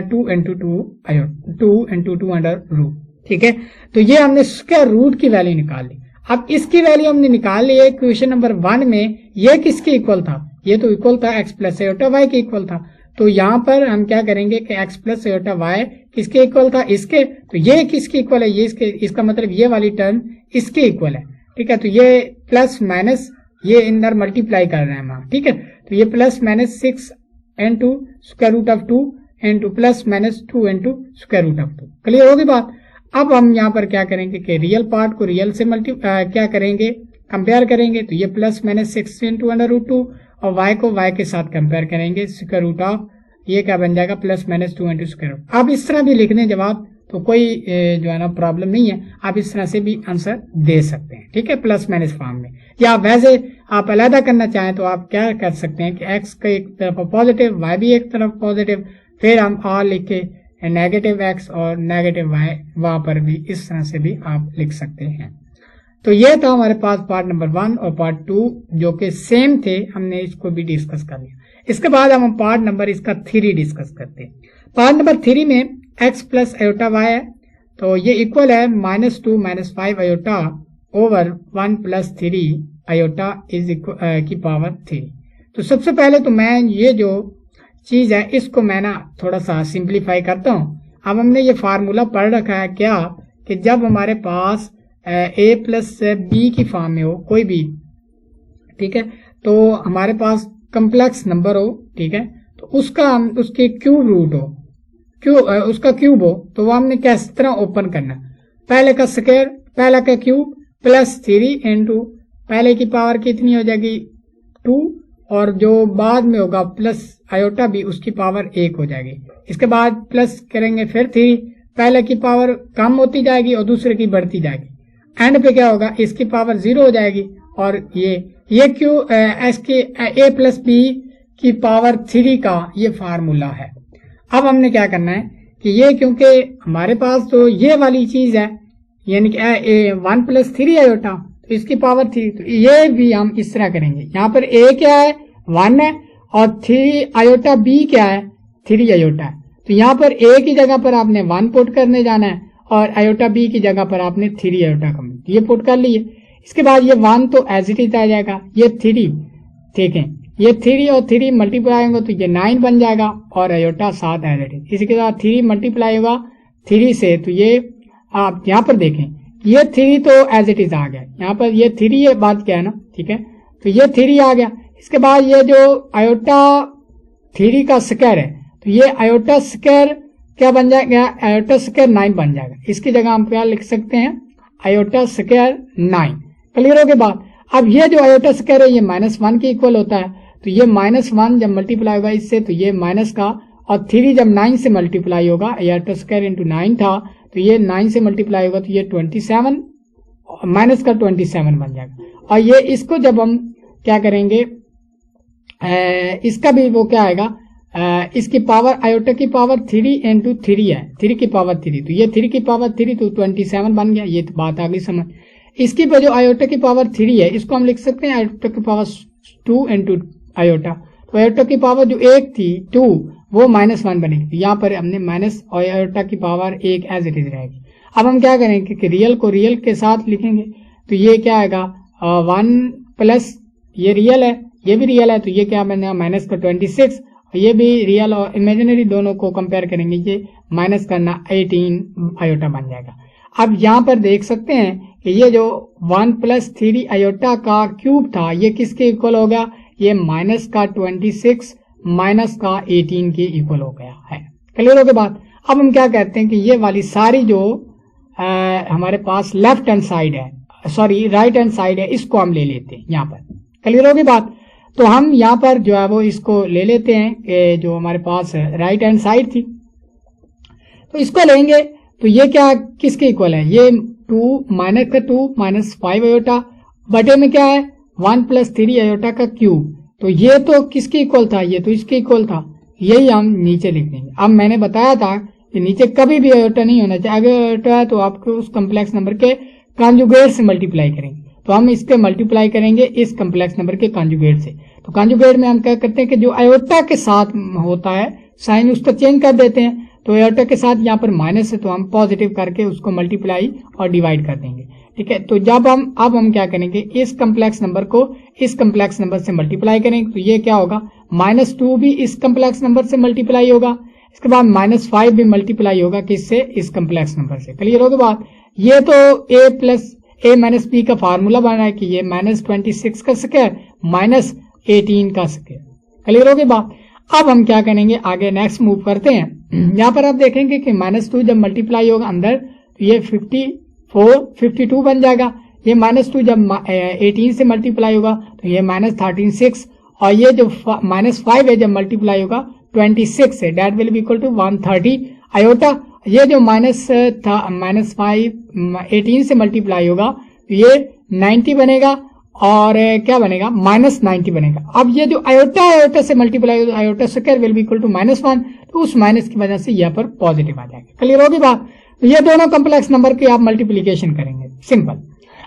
2 into 2 under root, ठीक है। तो ये हमने स्क्वायर रूट की वैल्यू निकाल ली। अब इसकी वैल्यू हमने निकाल ली है क्वेश्चन नंबर 1 में, ये किसके इक्वल था, ये तो इक्वल था x प्लस आयोटा y के इक्वल था। तो यहाँ पर हम क्या करेंगे कि x प्लस आयोटा y किसके इक्वल था, इसके, तो ये किसके इक्वल है, ये इसके, इसका मतलब ये वाली टर्म इसके इक्वल है, ठीक है। तो ये प्लस माइनस ये इंदर मल्टीप्लाई कर रहे हैं हम, ठीक है। तो ये plus minus 6 into square root of 2 into plus minus 2 into square root of 2। Clear होगी बात। अब हम यहाँ पर क्या करेंगे कि रियल पार्ट को रियल से क्या करेंगे, कंपेयर करेंगे। तो ये plus minus 6 into under root 2 और y को y के साथ कंपेयर करेंगे, स्क्वायर रूट ऑफ ये क्या बन जाएगा plus minus 2 into square root. आप इस तरह भी लिख दें जवाब, तो कोई जो है ना प्रॉब्लम नहीं है, आप इस तरह से भी आंसर दे सकते हैं, ठीक है, प्लस माइनस फॉर्म में। या वैसे आप अलग करना चाहें तो आप क्या कर सकते हैं कि x का एक तरफ पॉजिटिव, y भी एक तरफ पॉजिटिव, फिर हम और लिख के नेगेटिव x और नेगेटिव y वहां पर भी इस तरह से भी आप लिख सकते हैं। तो ये था हमारे पास पार्ट नंबर 1 और पार्ट 2 जो कि सेम थे, हमने इसको भी डिस्कस कर लिया। इसके बाद हम पार्ट नंबर इसका 3 डिस्कस करते हैं। पार्ट नंबर 3 में x प्लस आयोटा y है, तो ये इक्वल है -2 - 5 आयोटा ओवर 1 + 3 आयोटा इज की पावर 3। तो सबसे पहले तो मैं ये जो चीज है इसको मैं ना थोड़ा सा सिंप्लीफाई करता हूँ। अब हमने ये फार्मूला पढ़ रखा है क्या कि जब हमारे पास a प्लस बी की फॉर्म में हो कोई भी, ठीक है, तो हमारे पास कम्प्लेक्स नंबर हो, ठीक है, तो उसका उसके क्यूब रूट हो, उसका क्यूब हो, तो वो हमने किस तरह ओपन करना, पहले का स्क्वायर, पहले का क्यूब प्लस 3 इंटू पहले की पावर कितनी हो जाएगी 2 और जो बाद में होगा प्लस आयोटा भी उसकी पावर 1 हो जाएगी। इसके बाद प्लस करेंगे फिर 3, पहले की पावर कम होती जाएगी और दूसरे की बढ़ती जाएगी, एंड पे क्या होगा इसकी पावर 0 हो जाएगी। और ये क्यू एस के a प्लस बी की पावर 3 का ये फार्मूला है। अब हमने क्या करना है कि ये क्योंकि हमारे पास तो ये वाली चीज है यानी कि 1 + 3 आयोटा, तो इसकी पावर 3, तो ये भी हम इस तरह करेंगे। यहाँ पर a क्या है 1 है और 3 आयोटा b क्या है 3 आयोटा है, तो यहाँ पर a की जगह पर आपने 1 पुट करने जाना है और आयोटा b की जगह पर आपने 3 आयोटा का ये पुट कर लिए। इसके बाद ये 1 तो एज इट इज आ जाएगा, ये 3, ठीक है, ये 3 और 3 मल्टीप्लाई होंगे तो ये 9 बन जाएगा और आयोटा 7 एज इट इज। इसके बाद 3 मल्टीप्लाई होगा 3 से, तो ये आप यहाँ पर देखें ये 3 तो एज इट इज आ गया, यहाँ पर ये 3 ये बात क्या है ना, ठीक है, तो ये 3 आ गया। इसके बाद ये जो आयोटा 3 का स्क्वायर है, तो ये आयोटा स्क्वायर क्या बन जाएगा, आयोटा स्क्वायर 9 बन जाएगा। इसकी जगह हम क्या लिख सकते हैं आयोटा स्क्वायर 9। क्लियर हो गया बात। अब ये जो आयोटा स्क्वायर है ये -1 के इक्वल होता है, तो ये -1 जब मल्टीप्लाई होगा इससे तो ये माइनस का, और 3 जब 9 से मल्टीप्लाई होगा, आयोटा स्क्वायर इंटू 9 था तो ये 9 से मल्टीप्लाई होगा तो ये 27 माइनस का 27 बन जाएगा। और ये इसको जब हम क्या करेंगे इसका भी वो क्या आएगा, इसकी पावर आयोटा की पावर 3 इंटू 3 है, 3 की पावर 3, तो ये 3 की पावर 3 तो 27 बन गया। ये तो बात आ गई समझ। इसकी जो आयोटा की पावर 3 है इसको हम लिख सकते हैं आयोटा की पावर 2 इंटू आयोटा, तो आयोटा की पावर जो 1 थी 2 वो -1 बनेगी, यहाँ पर हमने माइनस और आयोटा की पावर 1 एज इट इज रहेगी। अब हम क्या करेंगे कि रियल को रियल के साथ लिखेंगे, तो ये क्या आएगा 1 प्लस ये रियल है ये भी रियल है, तो ये क्या बनेगा माइनस का 26, और ये भी रियल और इमेजिनरी दोनों को कंपेयर करेंगे, ये माइनस करना 18 आयोटा बन जाएगा। अब यहाँ पर देख सकते हैं कि ये जो 1 + 3 आयोटा का क्यूब था ये किसके इक्वल हो गया, ये माइनस का 26 माइनस का 18 के इक्वल हो गया है। क्लियर हो गया बात। अब हम क्या कहते हैं कि ये वाली सारी जो हमारे पास लेफ्ट हैंड साइड है, सॉरी राइट हैंड साइड है, इसको हम ले लेते हैं यहाँ पर। क्लियर हो गई बात। तो हम यहाँ पर जो है वो इसको ले लेते हैं कि जो हमारे पास राइट हैंड साइड थी, तो इसको लेंगे तो ये क्या किसके इक्वल है, ये 2 माइनस 5 आयोटा बटे में क्या है 1 + 3 आयोटा का क्यूब, तो ये तो किसके इक्वल था, ये तो इसके इक्वल था, यही हम नीचे लिख देंगे। अब मैंने बताया था कि नीचे कभी भी आयोटा नहीं होना चाहिए, अगर आयोटा है तो आपको उस कम्प्लेक्स नंबर के कॉन्जुगेट से मल्टीप्लाई करेंगे, तो हम इसके मल्टीप्लाई करेंगे इस कम्प्लेक्स नंबर के कॉन्जुगेट से। तो कॉन्जुगेट में हम क्या करते हैं कि जो आयोटा के साथ होता है साइन उसका चेंज कर देते हैं, तो आयोटा के साथ यहाँ पर माइनस है तो हम पॉजिटिव करके उसको मल्टीप्लाई और डिवाइड कर देंगे। ठीक है। तो जब हम क्या करेंगे, इस कम्प्लेक्स नंबर को इस कम्प्लेक्स नंबर से मल्टीप्लाई करेंगे तो ये क्या होगा, -2 भी इस कम्प्लेक्स नंबर से मल्टीप्लाई होगा, इसके बाद -5 भी मल्टीप्लाई होगा किससे, इस कम्प्लेक्स नंबर से। क्लियर होगी बात। ये तो a plus a minus B का फार्मूला बना है कि ये -26 का स्क्वायर -18 का स्क्वायर। क्लियर होगी बात। अब हम क्या करेंगे, आगे नेक्स्ट मूव करते हैं। यहाँ पर आप देखेंगे कि -2 जब मल्टीप्लाई होगा अंदर तो ये 52 बन जाएगा। ये -2 जब 18 से मल्टीप्लाई होगा तो ये -36, और ये जो -5 है जब मल्टीप्लाई होगा 26 से, that will be equal to 130 iota. ये जो -5 18 से मल्टीप्लाई होगा तो ये 90 बनेगा, और क्या बनेगा, -90 बनेगा। अब ये जो आयोटा से मल्टीप्लाई होगा, iota square will be equal to -1, तो उस माइनस की वजह से यहाँ पर पॉजिटिव आ जाएगा। क्लियर होगी बात। तो ये दोनों कम्प्लेक्स नंबर की आप मल्टीप्लीकेशन करेंगे, सिंपल।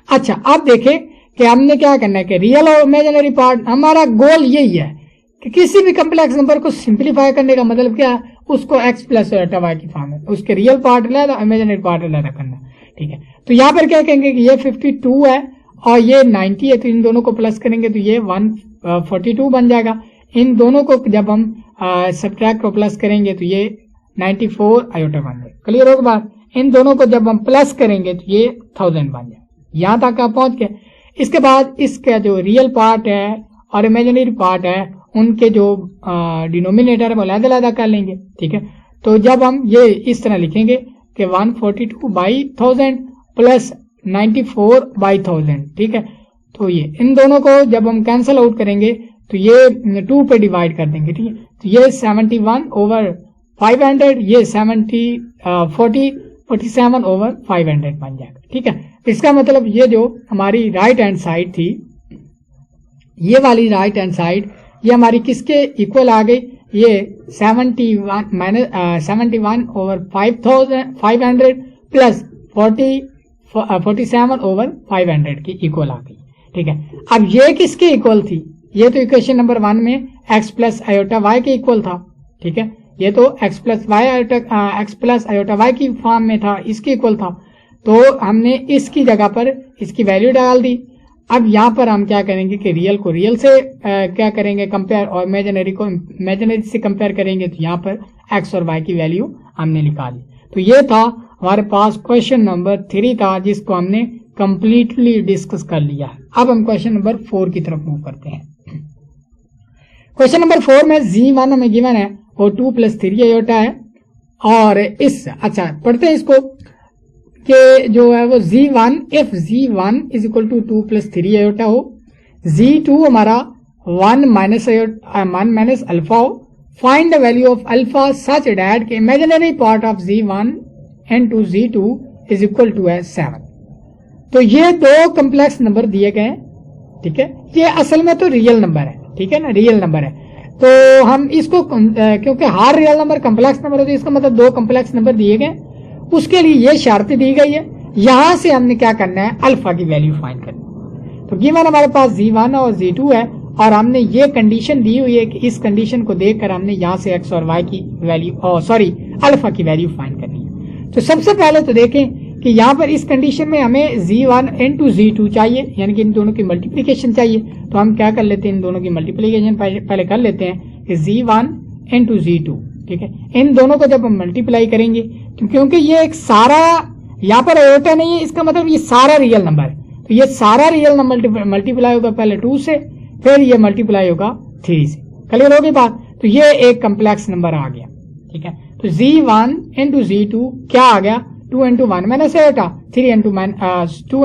अच्छा, आप देखें कि हमने क्या करना है कि रियल और इमेजिनरी पार्ट, हमारा गोल यही है कि किसी भी कम्प्लेक्स नंबर को सिंप्लीफाई करने का मतलब क्या है, उसको x प्लस y की फॉर्म में, उसके रियल पार्ट अलग, इमेजिनरी पार्ट अलग करना। ठीक है। तो यहाँ पर क्या कहेंगे कि ये 52 है और ये 90 है, तो इन दोनों को प्लस करेंगे तो ये 142 बन जाएगा। इन दोनों को जब हम सब्ट्रैक्ट को प्लस करेंगे तो ये 94 आयोटा बन जाएगा। क्लियर होगा बात। इन दोनों को जब हम प्लस करेंगे तो ये 1000 बन जाएगा। यहां तक आप पहुंच गए। इसके बाद इसका जो रियल पार्ट है और इमेजिनरी पार्ट है उनके जो डिनोमिनेटर है वो अलग-अलग कर लेंगे। ठीक है। तो जब हम ये इस तरह लिखेंगे कि 142/1000 प्लस 94/1000, ठीक है। तो ये इन दोनों को जब हम कैंसिल आउट करेंगे तो ये 2 पे डिवाइड कर देंगे। ठीक है। तो ये 71/500, ये 47/500 बन जाएगा। ठीक है। इसका मतलब ये जो हमारी राइट हैंड साइड थी, ये वाली राइट हैंड साइड ये हमारी किसके इक्वल आ गई, ये 71/500 प्लस 47/500 की इक्वल आ गई। ठीक है। अब ये किसके इक्वल थी, ये तो इक्वेशन नंबर 1 में x प्लस आयोटा y के इक्वल था। ठीक है। ये तो x प्लस आयोटा y की फॉर्म में था, इसके इक्वल था। तो हमने इसकी जगह पर इसकी वैल्यू डाल दी। अब यहाँ पर हम क्या करेंगे कि रियल को रियल से क्या करेंगे कंपेयर, और इमेजिनरी को इमेजिनरी से कंपेयर करेंगे। तो यहाँ पर x और y की वैल्यू हमने निकाली। तो ये था हमारे पास क्वेश्चन नंबर 3 था, जिसको हमने कंप्लीटली डिस्कस कर लिया है। अब हम क्वेश्चन नंबर 4 की तरफ मूव करते हैं। क्वेश्चन नंबर 4 में Z1 हमें गिवन है वो 2 + 3 आयोटा है, और इस अच्छा पढ़ते हैं इसको कि जो है वो Z1 if Z1 is equal to 2 + 3 iota हो, Z2 हमारा 1 माइनस अल्फा हो, find the value of alpha such that के imaginary part of Z1 and two Z2 is equal to 7। तो ये दो कम्प्लेक्स नंबर दिए गए। ठीक है। ये असल में तो रियल नंबर है। ठीक है ना, रियल नंबर है। तो हम इसको क्योंकि हर रियल नंबर कम्प्लेक्स नंबर होता है, इसका मतलब दो कम्प्लेक्स नंबर दिए गए, उसके लिए ये शर्त दी गई है। यहां से हमने क्या करना है, अल्फा की वैल्यू फाइंड करनी है। तो गिवन हमारे पास Z1 और Z2 है, और हमने ये कंडीशन दी हुई है कि इस कंडीशन को देखकर हमने यहाँ से x और y की वैल्यू अल्फा की वैल्यू फाइंड करनी है। तो सबसे पहले तो देखें कि यहाँ पर इस कंडीशन में हमें Z1 इंटू Z2 चाहिए, यानी कि इन दोनों की मल्टीप्लीकेशन चाहिए। तो हम क्या कर लेते हैं, इन दोनों की मल्टीप्लीकेशन पहले कर लेते हैं कि Z1 इंटू Z2। ठीक है। इन दोनों को जब हम मल्टीप्लाई करेंगे, क्योंकि ये एक सारा यहाँ पर आयोटा नहीं है, इसका मतलब ये सारा रियल नंबर है। तो ये सारा रियल नंबर मल्टीप्लाई होगा पहले 2 से, फिर ये मल्टीप्लाई होगा 3 से। क्लियर होगी बात। तो ये एक कम्प्लेक्स नंबर आ गया। ठीक है। तो Z1 इंटू Z2 क्या आ गया, 2 into 1 minus iota, 2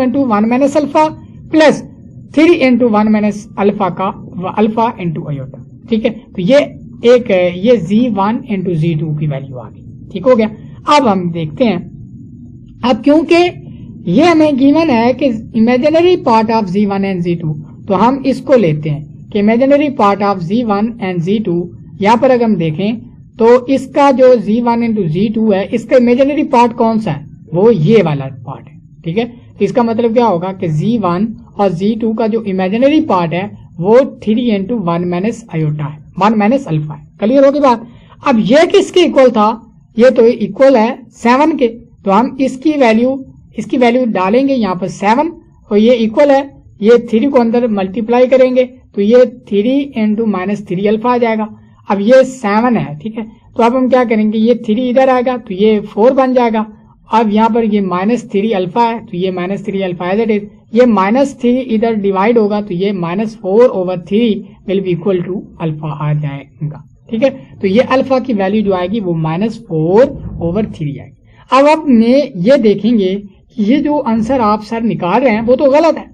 into 1 minus alpha plus 3 into 1 minus alpha का अल्फा इंटू आयोटा। ठीक है। तो ये Z1 इंटू Z2 की वैल्यू आ गई। ठीक हो गया। अब हम देखते हैं, अब क्योंकि ये हमें गिवन है कि imaginary part of Z1 and Z2, तो हम इसको लेते हैं कि imaginary part of Z1 and Z2, यहाँ पर अगर हम देखें तो इसका जो Z1 इंटू Z2 है, इसका इमेजिनरी पार्ट कौन सा है, वो ये वाला पार्ट है। ठीक है। तो इसका मतलब क्या होगा कि Z1 और Z2 का जो इमेजिनरी पार्ट है वो 3 इंटू 1 माइनस आयोटा है, 1 माइनस अल्फा है। क्लियर होगी बात। अब ये किसके इक्वल था, ये तो इक्वल है 7 के। तो हम इसकी वैल्यू इसकी वैल्यू डालेंगे यहाँ पर 7 और ये इक्वल है, ये 3 को अंदर मल्टीप्लाई करेंगे तो ये 3 इंटू -3 अल्फा आ जाएगा। अब ये 7 है, ठीक है, तो अब हम क्या करेंगे, ये 3 इधर आएगा तो ये 4 बन जाएगा। अब यहाँ पर ये -3 अल्फा है तो ये -3 अल्फा एज इट इज, ये -3 इधर डिवाइड होगा तो ये -4/3 will be equal to alpha आ जाएगा, ठीक है। तो ये अल्फा की वैल्यू जो आएगी वो -4/3 आएगी। अब आपने ये देखेंगे कि ये जो आंसर आप सर निकाल रहे हैं वो तो गलत है,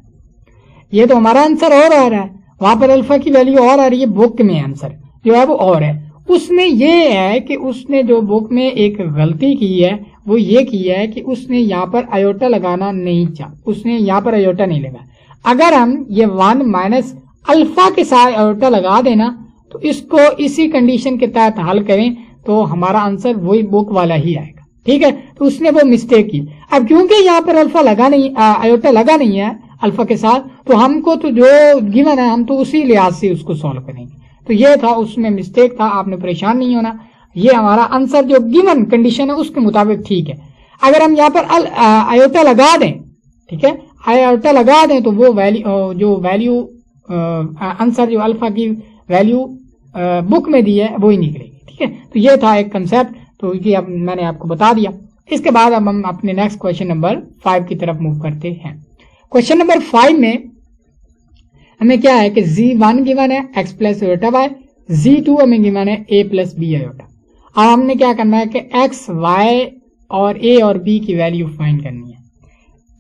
ये तो हमारा आंसर और आ रहा है, वहां पर अल्फा की वैल्यू और आ रही है, बुक में आंसर जो है वो और है। उसमें ये है कि उसने जो बुक में एक गलती की है वो ये की है कि उसने यहाँ पर आयोटा लगाना नहीं चाहा, उसने यहाँ पर आयोटा नहीं लगाया। अगर हम ये 1 माइनस अल्फा के साथ आयोटा लगा देना तो इसको इसी कंडीशन के तहत हल करें तो हमारा आंसर वही बुक वाला ही आएगा, ठीक है। तो उसने वो मिस्टेक की। अब क्योंकि यहाँ पर अल्फा लगा नहीं, आयोटा लगा नहीं है अल्फा के साथ, तो हमको तो जो गिवन है हम तो उसी लिहाज से उसको सॉल्व करेंगे। तो ये था, उसमें मिस्टेक था, आपने परेशान नहीं होना, ये हमारा आंसर जो गिवन कंडीशन है उसके मुताबिक ठीक है। अगर हम यहाँ पर आयोटा लगा दें, ठीक है, आयोटा लगा दें तो वो वैल्यू आंसर जो अल्फा की वैल्यू बुक में दी है वो ही निकलेगी, ठीक है। तो ये था एक कंसेप्ट, तो ये अब मैंने आपको बता दिया। इसके बाद अब हम अपने नेक्स्ट क्वेश्चन नंबर 5 की तरफ मूव करते हैं। क्वेश्चन नंबर 5 में हमें क्या है कि z1 गिवन है x plus iota y, z2 हमें गिवन है a प्लस b आयोटा। अब हमने क्या करना है कि x, y और a और b की वैल्यू फाइंड करनी है।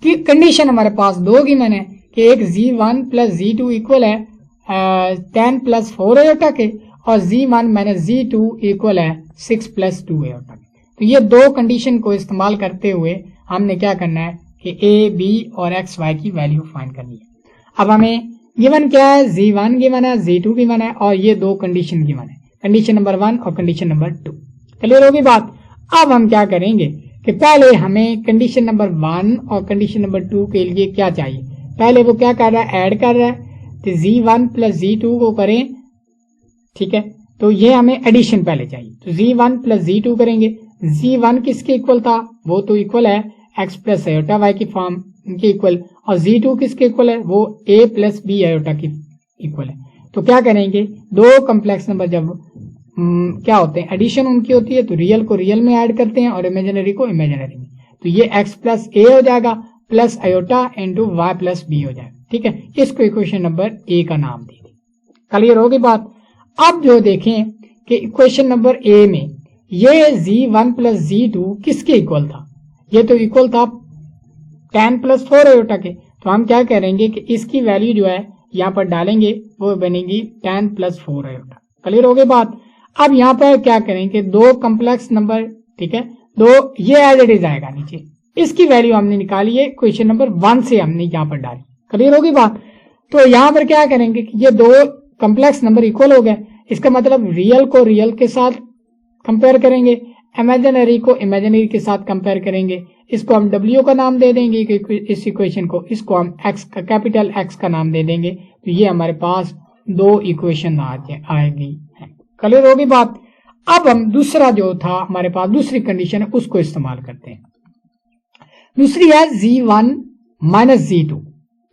कि कंडीशन हमारे पास दो गिवन है कि एक z1 प्लस z2 इक्वल है 10 प्लस 4 आयोटा के, और z1 माइनस z2 इक्वल है 6 प्लस 2 आयोटा के। तो ये दो कंडीशन को इस्तेमाल करते हुए हमने क्या करना है कि a, b और x, y की वैल्यू फाइंड करनी है। अब हमें गिवन क्या है, z1 गिवन है, z2 गिवन है और ये दो कंडीशन गिवन है, कंडीशन नंबर 1 और कंडीशन नंबर 2। क्लियर होगी बात। अब हम क्या करेंगे कि पहले हमें कंडीशन नंबर 1 और कंडीशन नंबर 2 के लिए क्या चाहिए, पहले वो क्या कर रहा है, ऐड कर रहा है, तो z1 प्लस z2 को करें, ठीक है। तो ये हमें एडिशन पहले चाहिए, तो z1 प्लस z2 करेंगे। z1 किसके इक्वल था, वो तो इक्वल है x प्लस आयोटा y की फॉर्म के इक्वल, और z2 किसके इक्वल है, वो a प्लस b आयोटा की इक्वल है। तो क्या करेंगे, दो कॉम्प्लेक्स नंबर जब क्या होते हैं, एडिशन उनकी होती है, तो रियल को रियल में ऐड करते हैं और इमेजिनरी को इमेजिनरी में। तो ये x प्लस a हो जाएगा plus iota into y plus b हो जाएगा, ठीक है। इसको इक्वेशन नंबर a का नाम दे दें। क्लियर होगी बात। अब जो देखें कि इक्वेशन नंबर a में ये z1 प्लस z2 किसके इक्वल था, ये तो इक्वल था 10 प्लस 4 आयोटा के। तो हम क्या करेंगे कि इसकी वैल्यू जो है यहाँ पर डालेंगे, वो बनेगी 10 प्लस 4 आयोटा। क्लियर हो गई बात। अब यहाँ पर क्या करेंगे, दो कॉम्प्लेक्स नंबर, ठीक है, दो ये एज इट इज आएगा नीचे, इसकी वैल्यू हमने निकाली है क्वेश्चन नंबर 1 से हमने यहाँ पर डाली। क्लियर होगी बात। तो यहाँ पर क्या करेंगे कि ये दो कॉम्प्लेक्स नंबर इक्वल हो गए, इसका मतलब रियल को रियल के साथ कंपेयर करेंगे, इमेजिनरी को इमेजिनरी के साथ कंपेयर करेंगे। इसको हम W का नाम दे देंगे इस इक्वेशन को, इसको हम X का कैपिटल X का नाम दे देंगे। तो ये हमारे पास दो इक्वेशन आएगी। क्लियर होगी बात। अब हम दूसरा जो था हमारे पास दूसरी कंडीशन है उसको इस्तेमाल करते हैं। दूसरी है z1 माइनस z2,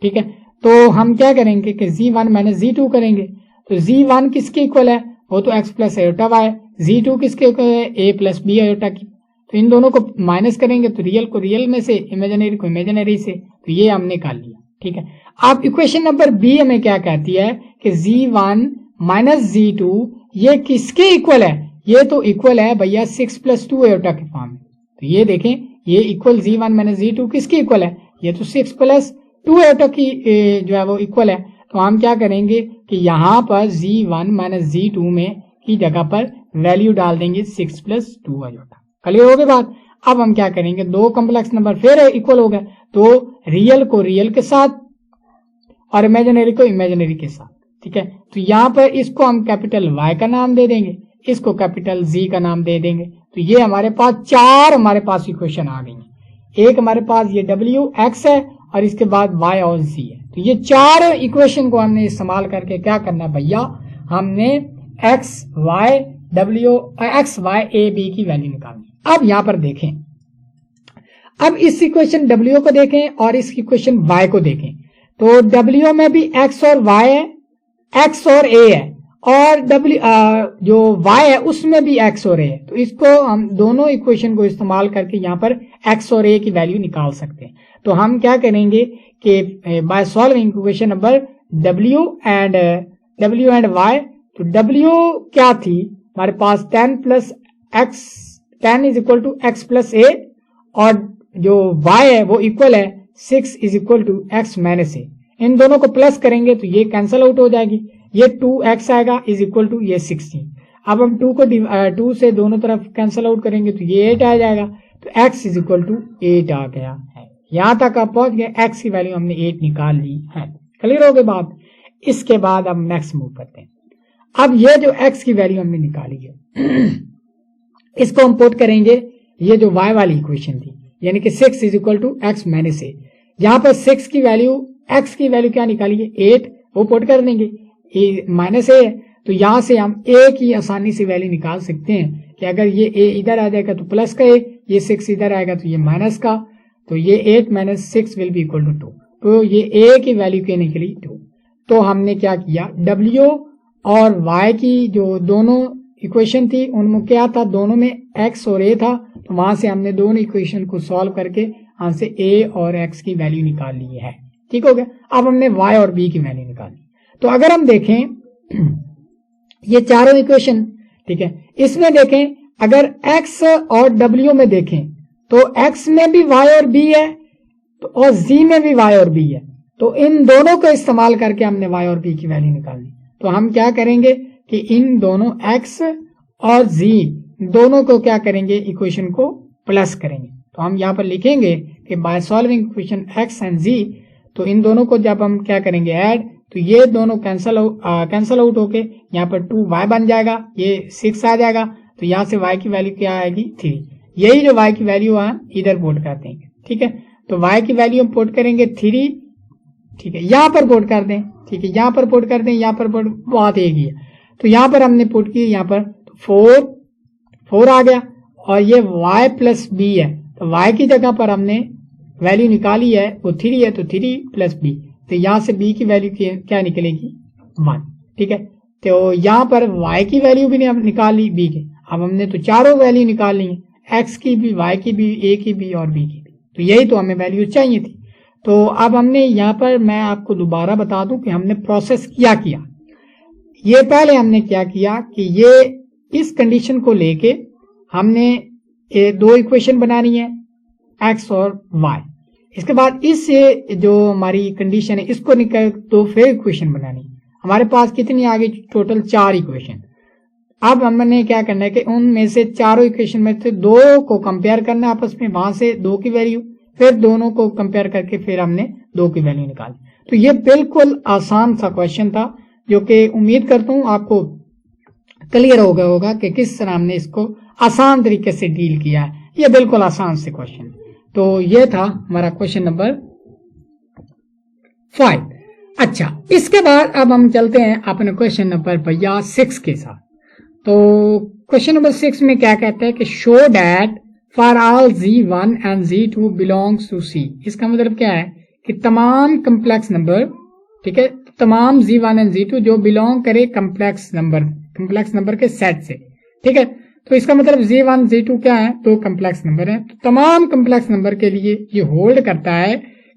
ठीक है। तो हम क्या करेंगे कि z1 माइनस z2 करेंगे। तो z1 किसके इक्वल है, वो तो x plus iota y, z2 किसके इक्वल है, a प्लस b आयोटा की। तो इन दोनों को माइनस करेंगे तो रियल को रियल में से, इमेजिनरी को इमेजिनरी से, तो ये हमने निकाल लिया, ठीक है। अब इक्वेशन नंबर b हमें क्या कहती है कि z1 माइनस z2 ये किसके इक्वल है, ये तो इक्वल है भैया 6 प्लस 2 आयोटा के फॉर्म में। तो ये देखें, ये इक्वल z1 माइनस z2 किसके इक्वल है, ये तो 6 प्लस 2 आयोटा की जो है वो इक्वल है। तो हम क्या करेंगे कि यहाँ पर z1 माइनस z2 में की जगह पर वैल्यू डाल देंगे 6 प्लस 2 आयोटा। क्लियर हो गई बात। अब हम क्या करेंगे, दो कॉम्प्लेक्स नंबर फिर इक्वल हो गए, तो रियल को रियल के साथ और इमेजिनरी को इमेजिनरी के साथ, ठीक है। तो यहाँ पर इसको हम कैपिटल Y का नाम दे देंगे, इसको कैपिटल Z का नाम दे देंगे। तो ये हमारे पास चार हमारे पास इक्वेशन आ गई है। एक हमारे पास ये W X है और इसके बाद Y और Z है। तो ये चार इक्वेशन को हमने इस्तेमाल करके क्या करना है भैया, हमने X Y A B की वैल्यू निकालनी। अब यहाँ पर देखें, अब इस इक्वेशन W को देखें और इस इक्वेशन Y को देखें, तो W में भी X और Y है, X और A है, और जो Y है उसमें भी X और A है। तो इसको हम दोनों इक्वेशन को इस्तेमाल करके यहाँ पर X और A की वैल्यू निकाल सकते हैं। तो हम क्या करेंगे कि by solving equation number W and Y, तो W क्या थी हमारे पास 10 is equal to X plus A, और जो Y है वो इक्वल है 6 is equal to X minus A। इन दोनों को प्लस करेंगे तो ये कैंसिल आउट हो जाएगी, ये 2x आएगा इज इक्वल टू ये 16। अब हम 2 को 2 से दोनों तरफ कैंसिल आउट करेंगे तो ये 8 आ जाएगा, तो x इज इक्वल टू 8 आ गया है। यहां तक आप पहुंच गए, x की वैल्यू हमने 8 निकाल ली है। क्लियर हो गई बात। इसके बाद हम नेक्स्ट मूव करते हैं। अब ये जो x की वैल्यू हमने निकाली है इसको हम पुट करेंगे ये जो y वाली इक्वेशन थी, यानी कि 6 is equal to x minus A. यहाँ पर 6 की वैल्यू, x की वैल्यू क्या निकाली है 8, वो पुट कर देंगे, माइनस ए है तो यहां से हम a की आसानी से वैल्यू निकाल सकते हैं कि अगर ये a इधर आ जाएगा तो प्लस का a, ये 6 इधर आएगा तो ये माइनस का, तो ये 8 minus 6 will be equal to 2। तो ये a की वैल्यू के निकली 2। तो हमने क्या किया, w और y की जो दोनों इक्वेशन थी उनमें क्या था, दोनों में x और a था, तो वहां से हमने दोनों इक्वेशन को सॉल्व करके वहां से a और x की वैल्यू निकाल ली है। ठीक हो गया। अब हमने y और b की वैल्यू निकाली। तो अगर हम देखें ये चारों इक्वेशन, ठीक है, इसमें देखें अगर x और w में देखें तो x में भी y और b है तो और z में भी y और b है, तो इन दोनों को इस्तेमाल करके हमने y और b की वैल्यू निकालनी। तो हम क्या करेंगे कि इन दोनों x और z दोनों को क्या करेंगे, इक्वेशन को प्लस करेंगे। तो हम यहाँ पर लिखेंगे कि by solving equation x and z, तो इन दोनों को जब हम क्या करेंगे ऐड, तो ये दोनों कैंसल आउट होके यहाँ पर 2y बन जाएगा, ये 6 आ जाएगा, तो यहाँ से y की वैल्यू क्या आएगी 3। यही जो y की वैल्यू हम इधर पुट कर देंगे। ठीक है, तो y की वैल्यू हम पुट करेंगे 3, ठीक है, यहाँ पर पुट कर दें, ठीक है, यहाँ पर पुट कर दें, यहाँ पर पुट बात एक ही है। तो यहाँ पर हमने पुट की, यहाँ पर 4 आ गया, और ये y प्लस b है, तो y की जगह पर हमने वैल्यू निकाली है वो 3 है, तो 3 प्लस b, तो यहाँ से b की वैल्यू क्या निकलेगी 1। ठीक है, तो यहाँ पर y की वैल्यू भी निकाल ली b की। अब हमने तो चारों वैल्यू निकाल ली है, x की भी, y की भी, a की भी और b की भी, तो यही तो हमें वैल्यू चाहिए थी। तो अब हमने यहाँ पर, मैं आपको दोबारा बता दूं कि हमने प्रोसेस किया। ये पहले हमने क्या किया कि ये इस कंडीशन को लेके हमने दो इक्वेशन बनानी है x और y। इसके बाद इस जो हमारी कंडीशन है इसको निकाल तो फिर इक्वेशन बनानी। हमारे पास कितनी आ गई, टोटल 4 इक्वेशन। अब हमने क्या करना है कि उनमें से चारों इक्वेशन में से 2 को कंपेयर करना है आपस में, वहां से 2 की वैल्यू, फिर दोनों को कंपेयर करके फिर हमने 2 की वैल्यू निकाली। तो ये बिल्कुल आसान सा क्वेश्चन था, जो कि उम्मीद करता हूं आपको क्लियर हो गया होगा कि किस तरह हमने इसको आसान तरीके से डील किया है। ये बिल्कुल आसान से क्वेश्चन। तो ये था हमारा क्वेश्चन नंबर 5। अच्छा, इसके बाद अब हम चलते हैं अपने क्वेश्चन नंबर भैया 6 के साथ। तो क्वेश्चन नंबर 6 में क्या कहते हैं कि show that for all z1 and z2 belongs to C। इसका मतलब क्या है कि तमाम कम्प्लेक्स नंबर, ठीक है, तमाम z1 एंड z2 जो बिलोंग करे कम्प्लेक्स नंबर के सेट से। ठीक है, तो इसका मतलब z1 z2 क्या है, 2 कम्प्लेक्स नंबर है। तो तमाम कम्प्लेक्स नंबर के लिए ये होल्ड करता है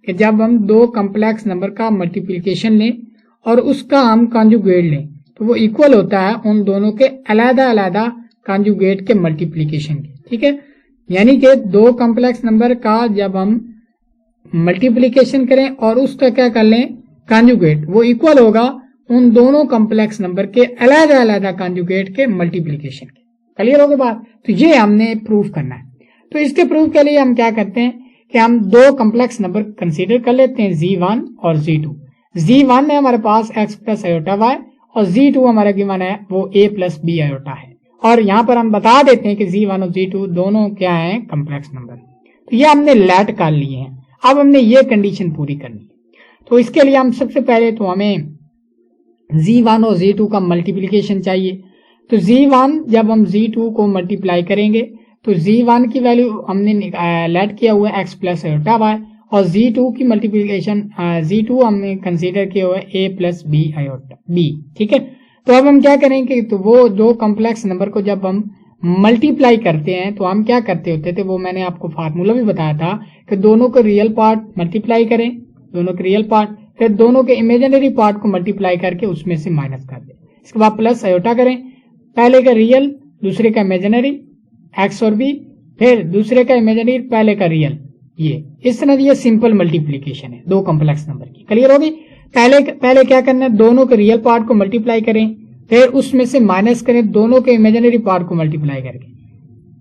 कि जब हम 2 कम्प्लेक्स नंबर का मल्टीप्लिकेशन लें और उसका हम कॉन्जुगेट लें तो वो इक्वल होता है उन दोनों के अलग-अलग कॉन्जुगेट के मल्टीप्लिकेशन के। ठीक है, यानी कि 2 कम्प्लेक्स नंबर का जब हम मल्टीप्लिकेशन करें और उसका क्या कर लें कॉन्जुगेट, वो इक्वल होगा उन दोनों कम्प्लेक्स नंबर के अलग-अलग कॉन्जुगेट के मल्टीप्लिकेशन के। क्लियर हो गई बात। तो ये हमने प्रूफ करना है। तो इसके प्रूफ के लिए हम क्या करते हैं कि हम 2 कम्प्लेक्स नंबर कंसीडर कर लेते हैं, z1 और z2। z1 है हमारे पास x प्लस आयोटा y और z2 हमारा गिवन है वो a प्लस b आयोटा है। और यहाँ पर हम बता देते हैं कि z1 और z2 दोनों क्या है कम्प्लेक्स नंबर। तो ये हमने लेट कर लिए हैं। अब हमने ये कंडीशन पूरी करनी है। तो इसके लिए हम सबसे पहले तो हमें z1 और z2 का मल्टीप्लिकेशन चाहिए। तो z1 जब हम z2 को मल्टीप्लाई करेंगे तो Z1 की वैल्यू हमने लेट किया हुआ है x प्लस आयोटा वाई, और Z2 की मल्टीप्लीकेशन Z2 हमने कंसीडर किया हुआ है a plus b iota b। ठीक है, तो अब हम क्या करेंगे, तो वो दो कॉम्प्लेक्स नंबर को जब हम मल्टीप्लाई करते हैं तो हम क्या करते होते थे, वो मैंने आपको फार्मूला भी बताया था कि दोनों को रियल पार्ट मल्टीप्लाई करें, दोनों के रियल पार्ट, फिर दोनों के इमेजिनरी पार्ट को मल्टीप्लाई करके उसमें से माइनस कर दें। इसके बाद प्लस आयोटा करें, पहले का रियल दूसरे का इमेजिनरी एक्स और बी, फिर दूसरे का इमेजिनरी पहले का रियल, ये इस तरह ये सिंपल मल्टीप्लीकेशन है दो कॉम्प्लेक्स नंबर की। क्लियर होगी? पहले क्या करना है, दोनों के रियल पार्ट को मल्टीप्लाई करें, फिर उसमें से माइनस करें दोनों के इमेजिनरी पार्ट को मल्टीप्लाई करके,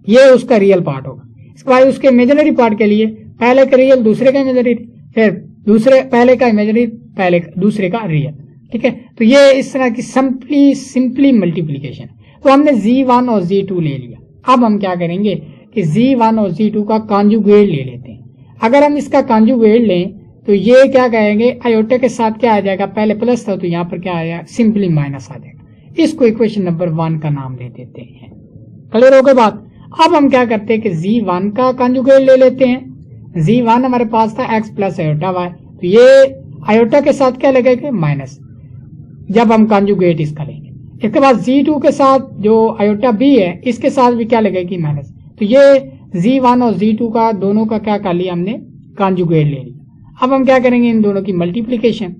ये उसका रियल पार्ट होगा। इसके बाद उसके इमेजिनरी पार्ट के लिए पहले का रियल दूसरे का इमेजिनरी, फिर पहले का इमेजिनरी दूसरे का रियल। ठीक है, तो ये इस तरह की सिंपली मल्टीप्लीकेशन। तो हमने Z1 और Z2 ले लिया। अब हम क्या करेंगे कि Z1 और Z2 का कॉन्जुगेट ले लेते हैं। अगर हम इसका कॉन्जुगेट लें तो ये क्या कहेंगे, आयोटा के साथ क्या आ जाएगा, पहले प्लस था तो यहाँ पर क्या आया, सिंपली माइनस आ जाएगा। इसको इक्वेशन नंबर 1 का नाम दे देते हैं। क्लियर हो गई बात? अब हम क्या करते हैं कि Z1 का कॉन्जुगेट ले लेते हैं। Z1 हमारे पास था x प्लस आयोटा वाई, तो ये आयोटा के साथ क्या लगेगा, माइनस, जब हम कॉन्जुगेट इसका लेंगे। इसके बाद Z2 के साथ जो आयोटा b है इसके साथ भी क्या लगेगी, माइनस। तो ये Z1 और Z2 का दोनों का क्या कर लिया हमने, कॉन्जुगेट ले लिया। अब हम क्या करेंगे, इन दोनों की मल्टीप्लीकेशन।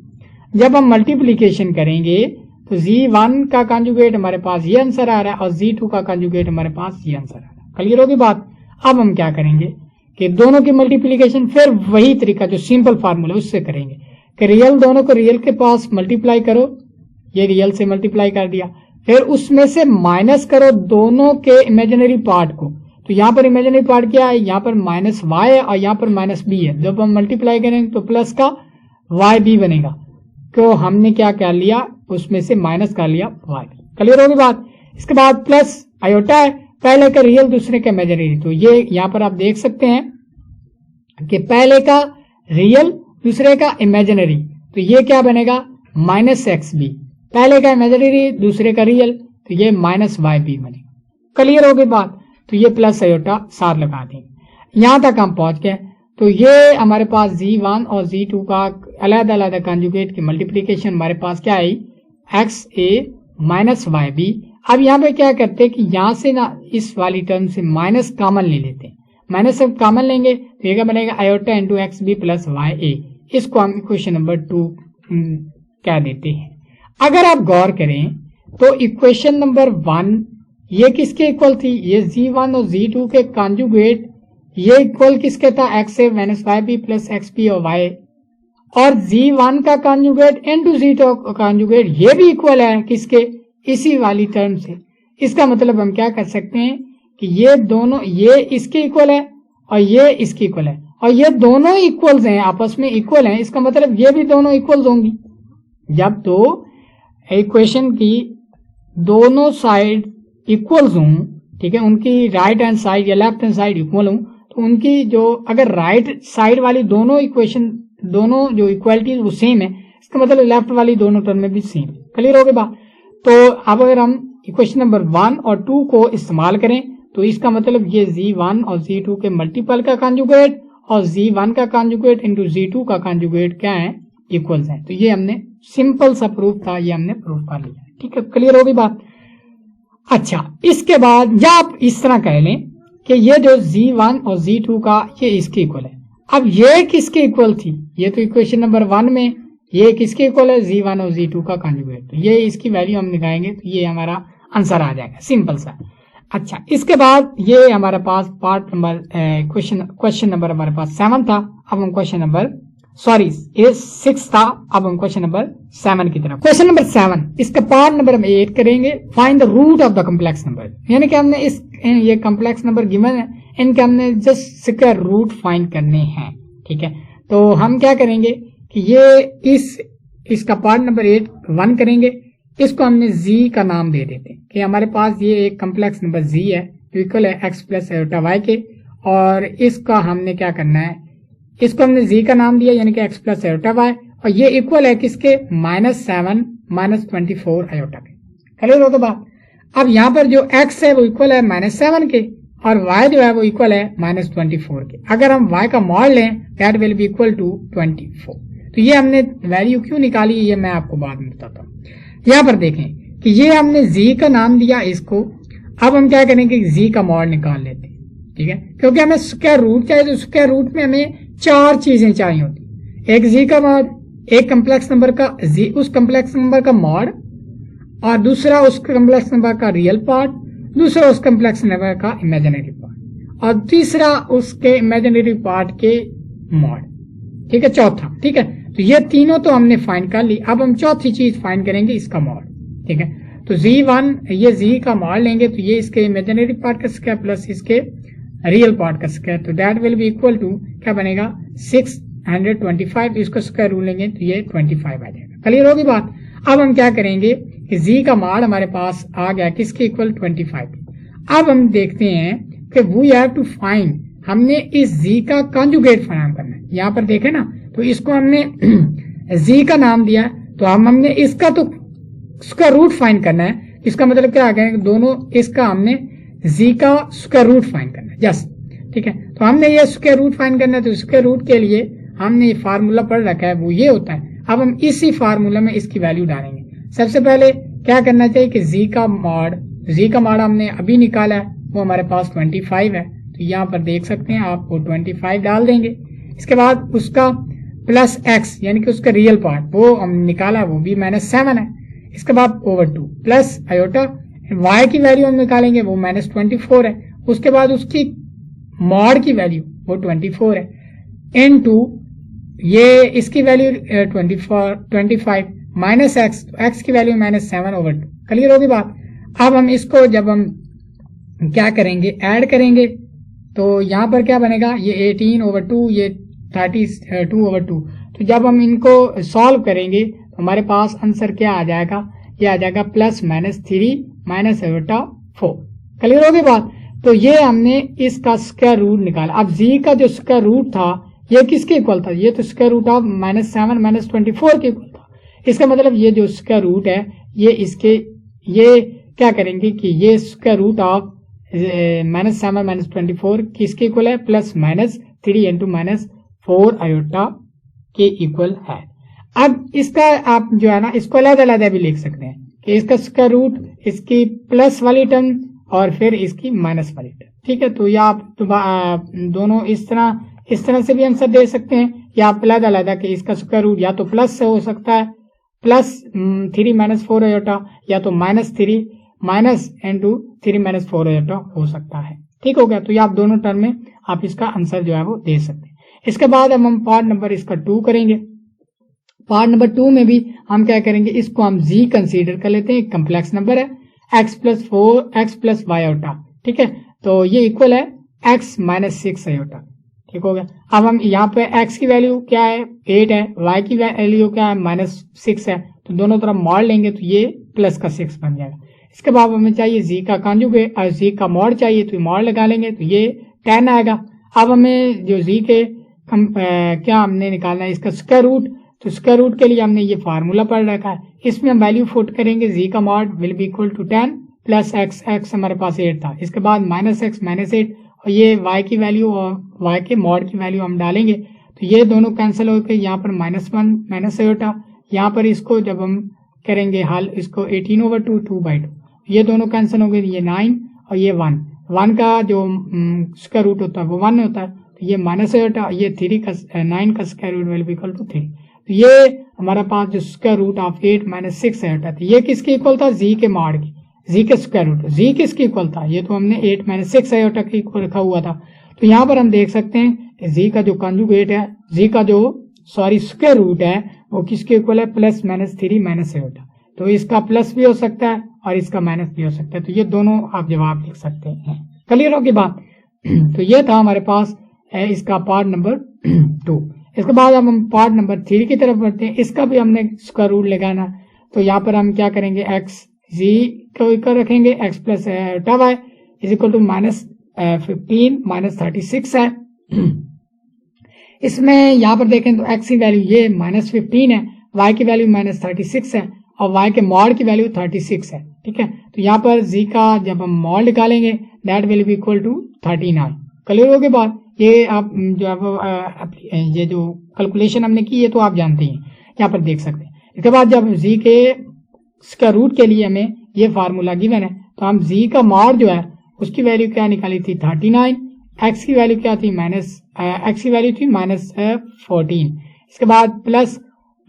जब हम मल्टीप्लीकेशन करेंगे तो Z1 का कॉन्जुगेट हमारे पास ये आंसर आ रहा है और Z2 का कॉन्जुगेट हमारे पास ये आंसर आ रहा है। क्लियर होगी बात? अब हम क्या करेंगे कि दोनों की मल्टीप्लीकेशन फिर वही तरीका जो सिंपल फार्मूला उससे करेंगे कि रियल दोनों को रियल के पास मल्टीप्लाई करो, ये रियल से मल्टीप्लाई कर दिया, फिर उसमें से माइनस करो दोनों के इमेजिनरी पार्ट को। तो यहाँ पर इमेजिनरी पार्ट क्या है, यहाँ पर माइनस वाई है और यहाँ पर माइनस बी है। जब हम मल्टीप्लाई करेंगे तो प्लस का वाई बी बनेगा, तो हमने क्या कर लिया, उसमें से माइनस कर लिया वाई। क्लियर होगी बात? इसके बाद प्लस आयोटा है, पहले का रियल दूसरे का इमेजिनरी, तो ये यहाँ पर आप देख सकते हैं कि पहले का रियल दूसरे का इमेजिनरी, तो ये क्या बनेगा, माइनस एक्स बी, पहले का इमेजिनरी दूसरे का रियल, तो ये माइनस वाई बी बनेगा। क्लियर होगी बात? तो ये प्लस आयोटा साथ लगा देंगे। यहां तक हम पहुंच गए। तो ये हमारे पास Z1 और Z2 का अलग-अलग कॉन्जुगेट की मल्टीप्लीकेशन हमारे पास क्या आई, x A minus Y B. अब यहाँ पे क्या करते हैं कि यहाँ से ना इस वाली टर्म से माइनस कॉमन ले लेते हैं। माइनस से कॉमन लेंगे तो ये क्या बनेगा, iota into X B plus Y A. इसको हम इक्वेशन नंबर 2 कह देते हैं। अगर आप गौर करें तो इक्वेशन नंबर 1 ये किसके इक्वल थी, ये Z1 और Z2 के कॉन्जुगेट, ये इक्वल किसके था, X A minus Y B plus X B और वाई। और Z1 का कॉन्जुगेट इनटू Z2 का कॉन्जुगेट ये भी इक्वल है किसके, इसी वाली टर्म से। इसका मतलब हम क्या कर सकते हैं कि ये दोनों, ये इसके इक्वल है और ये इसके इक्वल है, और ये दोनों इक्वल्स हैं, आपस में इक्वल हैं। इसका मतलब ये भी दोनों इक्वल्स होंगी। जब तो इक्वेशन की दोनों साइड इक्वल्स हों, ठीक है, उनकी राइट हैंड साइड या लेफ्ट हैंड साइड इक्वल हों, तो उनकी जो अगर राइट साइड वाली दोनों इक्वेशन, दोनों जो इक्वालिटी वो सेम है, इसका मतलब लेफ्ट वाली दोनों टर्म में भी सेम। क्लियर हो गई बात? तो अब अगर हम इक्वेशन नंबर 1 और 2 को इस्तेमाल करें तो इसका मतलब ये Z1 और Z2 के मल्टीपल का कॉन्जुगेट और Z1 का कॉन्जुगेट इंटू Z2 का कॉन्जुगेट क्या है, इक्वल्स है। तो ये हमने सिंपल सा प्रूफ था, ये हमने प्रूफ कर लिया। ठीक है, क्लियर हो गई बात? अच्छा, इसके बाद या आप इस तरह कह लें कि ये जो Z1 और Z2 का ये इसके इक्वल है। अब ये किसके इक्वल थी, ये तो इक्वेशन नंबर 1 में ये किसके इक्वल है, Z1 और Z2 का कॉन्जुगेट। तो ये इसकी वैल्यू हम निकालेंगे तो ये हमारा आंसर आ जाएगा, सिंपल सा। अच्छा, इसके बाद ये हमारे पास पार्ट नंबर क्वेश्चन नंबर हमारे पास 7 था। अब हम क्वेश्चन नंबर ये 6 था। अब हम क्वेश्चन नंबर 7 की तरफ। क्वेश्चन नंबर 7, इसका पार्ट नंबर हम 8 करेंगे। Find the root of the complex number, यानी कि हमने ये कॉम्प्लेक्स नंबर गिवन है, इनके हमने जस्ट स्क्वायर रूट फाइंड करने हैं। ठीक है, तो हम क्या करेंगे कि ये इसका पार्ट नंबर 1 करेंगे। इसको हमने z का नाम दे देते हैं कि हमारे पास ये एक कॉम्प्लेक्स नंबर z है जो इक्वल है x प्लस आयोटा वाई के, और इसका हमने क्या करना है, इसको हमने z का नाम दिया यानी कि x प्लस आयोटा वाई, और ये इक्वल है किसके, -7 -24 आयोटा के। क्लियर हो तो बात? अब यहाँ पर जो x है वो इक्वल है -7 के और y जो है वो इक्वल है -24 के। अगर हम y का मॉड लें that will be equal to 24। तो ये हमने वैल्यू क्यों निकाली ये मैं आपको बाद में बताता हूँ। यहाँ पर देखें कि ये हमने z का नाम दिया इसको। अब हम क्या करेंगे z का मॉड निकाल लेते हैं, ठीक है, क्योंकि हमें स्क्वायर रूट चाहिए। तो स्क्वायर रूट में हमें 4 चीजें चाहिए होती, एक z का मॉड, एक कम्प्लेक्स नंबर का z, उस कम्प्लेक्स नंबर का मॉड, और दूसरा उस कम्प्लेक्स नंबर का रियल पार्ट, दूसरा उस कम्प्लेक्स नंबर का इमेजिनरी पार्ट, और तीसरा उसके इमेजिनरी पार्ट के मॉड, ठीक है, चौथा, ठीक है। तो ये तीनों तो हमने फाइंड कर ली। अब हम चौथी चीज फाइंड करेंगे, इसका मॉड, ठीक है। तो z1 ये z का मॉड लेंगे तो ये इसके इमेजिनरी पार्ट का स्क्वायर प्लस इसके रियल पार्ट का स्क्वायर, तो that will be equal to क्या बनेगा 625। इसको स्क्वायर रूट लेंगे तो ये 25 आ जाएगा। क्लियर होगी बात। अब हम क्या करेंगे कि z का मॉड हमारे पास आ गया किसके इक्वल 25। अब हम देखते हैं कि वी हैव टू फाइंड, हमने इस z का कॉन्जुगेट फाइंड करना है। यहाँ पर देखें ना, तो इसको हमने z का नाम दिया, तो हमने इसका तो स्क्वायर रूट फाइंड करना है। इसका मतलब क्या आ गया, दोनों इसका हमने z का स्क्वायर रूट फाइंड करना है, जस्ट, ठीक है। तो हमने ये स्क्वायर रूट फाइंड करना है, तो स्क्वायर रूट के लिए हमने ये फार्मूला पढ़ रखा है, वो ये होता है। अब हम इसी फार्मूला में इसकी वैल्यू डालेंगे। सबसे पहले क्या करना चाहिए कि z का मॉड हमने अभी निकाला है, वो हमारे पास 25 है। तो यहाँ पर देख सकते हैं आप, वो 25 डाल देंगे। इसके बाद उसका प्लस x यानी कि उसका रियल पार्ट वो हम निकाला, वो भी -7 है। इसके बाद /2 प्लस आयोटा y की वैल्यू हम निकालेंगे, वो -24 है। उसके बाद उसकी मॉड की वैल्यू वो 24 है, इनटू ये इसकी वैल्यू 25 माइनस x, तो x की वैल्यू -7/2। क्लियर होगी बात। अब हम इसको जब हम क्या करेंगे, ऐड करेंगे, तो यहाँ पर क्या बनेगा, ये 18/2, ये 32/2। तो जब हम इनको सॉल्व करेंगे तो हमारे पास आंसर क्या आ जाएगा, ये आ जाएगा +-3 -4। क्लियर होगी बात। तो ये हमने इसका स्क्वायर रूट निकाला। अब z का जो स्क्वायर रूट था ये किसके इक्वल था, ये तो स्क्वायर रूट ऑफ -7 -24 के इक्वल था। इसका मतलब ये जो स्क्वायर रूट है ये इसके, ये क्या करेंगे कि ये स्क्वायर रूट ऑफ -7 -24 किसके इक्वल है, +-3 × -4 आयोटा के इक्वल है। अब इसका आप जो है ना, इसको अलग अलग भी लिख सकते हैं कि इसका स्क्वायर रूट, इसकी प्लस वाली टर्म और फिर इसकी माइनस वाली टर्म, ठीक है। तो या आप तो दोनों इस तरह से भी आंसर दे सकते हैं, या आप अलग अलग कि इसका स्क्वायर रूट या तो प्लस से हो सकता है, +3 -4 आयोटा, या तो -3 × 3 -4 आयोटा हो सकता है। ठीक हो गया। तो ये आप दोनों टर्म में आप इसका आंसर जो है वो दे सकते हैं। इसके बाद हम पार्ट नंबर इसका 2 करेंगे। पार्ट नंबर 2 में भी हम क्या करेंगे, इसको हम z कंसीडर कर लेते हैं, कम्प्लेक्स नंबर है, x + y आयोटा, ठीक है। तो ये इक्वल है x - 6 आयोटा, ठीक हो गया। अब हम यहाँ पे x की वैल्यू क्या है, 8 है, y की वैल्यू क्या है, -6 है। तो दोनों तरफ मॉड लेंगे तो ये प्लस का 6 बन जाएगा। इसके बाद हमें चाहिए z का कॉन्जुगेट, z का मॉड चाहिए, तो मॉड लगा लेंगे तो ये 10 आएगा। अब हमें जो z के क्या हमने निकालना है, इसका स्क्वायर रूट। तो स्क्वायर रूट के लिए हमने ये फार्मूला पढ़ रखा है, इसमें हम वैल्यू पुट करेंगे, z का mod will be equal to 10 plus x हमारे पास 8 था, इसके बाद -x -8, और ये y की वैल्यू और y के मॉड की वैल्यू हम डालेंगे। तो ये दोनों कैंसिल होकर यहाँ पर -1 -8, यहाँ पर इसको जब हम करेंगे हल, इसको 18/2 2/2, ये दोनों कैंसिल हो गए, ये 9 और ये 1 का जो स्क्वायर रूट होता है वो 1 होता है। तो ये -8, ये 9 का square root will be equal to 3। तो ये हमारा पास जो स्क्वायर रूट ऑफ 8 - 6 है, तो ये किसके इक्वल था, z के मॉड की, z के स्क्वायर रूट। z किसके इक्वल था, ये तो हमने 8 - 6 आयोटा के इक्वल रखा हुआ था। तो यहाँ पर हम देख सकते हैं कि z का जो कॉन्जुगेट है, z का जो स्क्वायर रूट है वो किसके इक्वल है, +-3 -8। तो इसका प्लस भी हो सकता है और इसका माइनस भी हो सकता है। तो ये दोनों आप जवाब लिख सकते हैं। क्लियर होगी बात। तो ये था हमारे पास इसका पार्ट नंबर 2। इसके बाद अब हम पार्ट नंबर 3 की तरफ बढ़ते हैं। इसका भी हमने स्क्वायर रूट लगाना। तो यहाँ पर हम क्या करेंगे, x z को इक्वल रखेंगे, x + y is equal to -15 -36 है। इसमें यहाँ पर देखें तो x की वैल्यू ये -15 है, y की वैल्यू -36 है और y के मॉड की वैल्यू 36 है। ठीक है, तो यहाँ पर z का जब हम मॉड निकालेंगे that will be equal to 39। Clear हो के बाद ये आप जो आप ये जो कैलकुलेशन हमने की है तो आप जानते हैं, यहाँ पर देख सकते हैं। इसके बाद जब z के स्क्वायर रूट के लिए हमें ये फार्मूला गिवन है तो हम z का मॉड जो है उसकी वैल्यू क्या निकाली थी 39, x की वैल्यू क्या थी x की वैल्यू थी -14। इसके बाद प्लस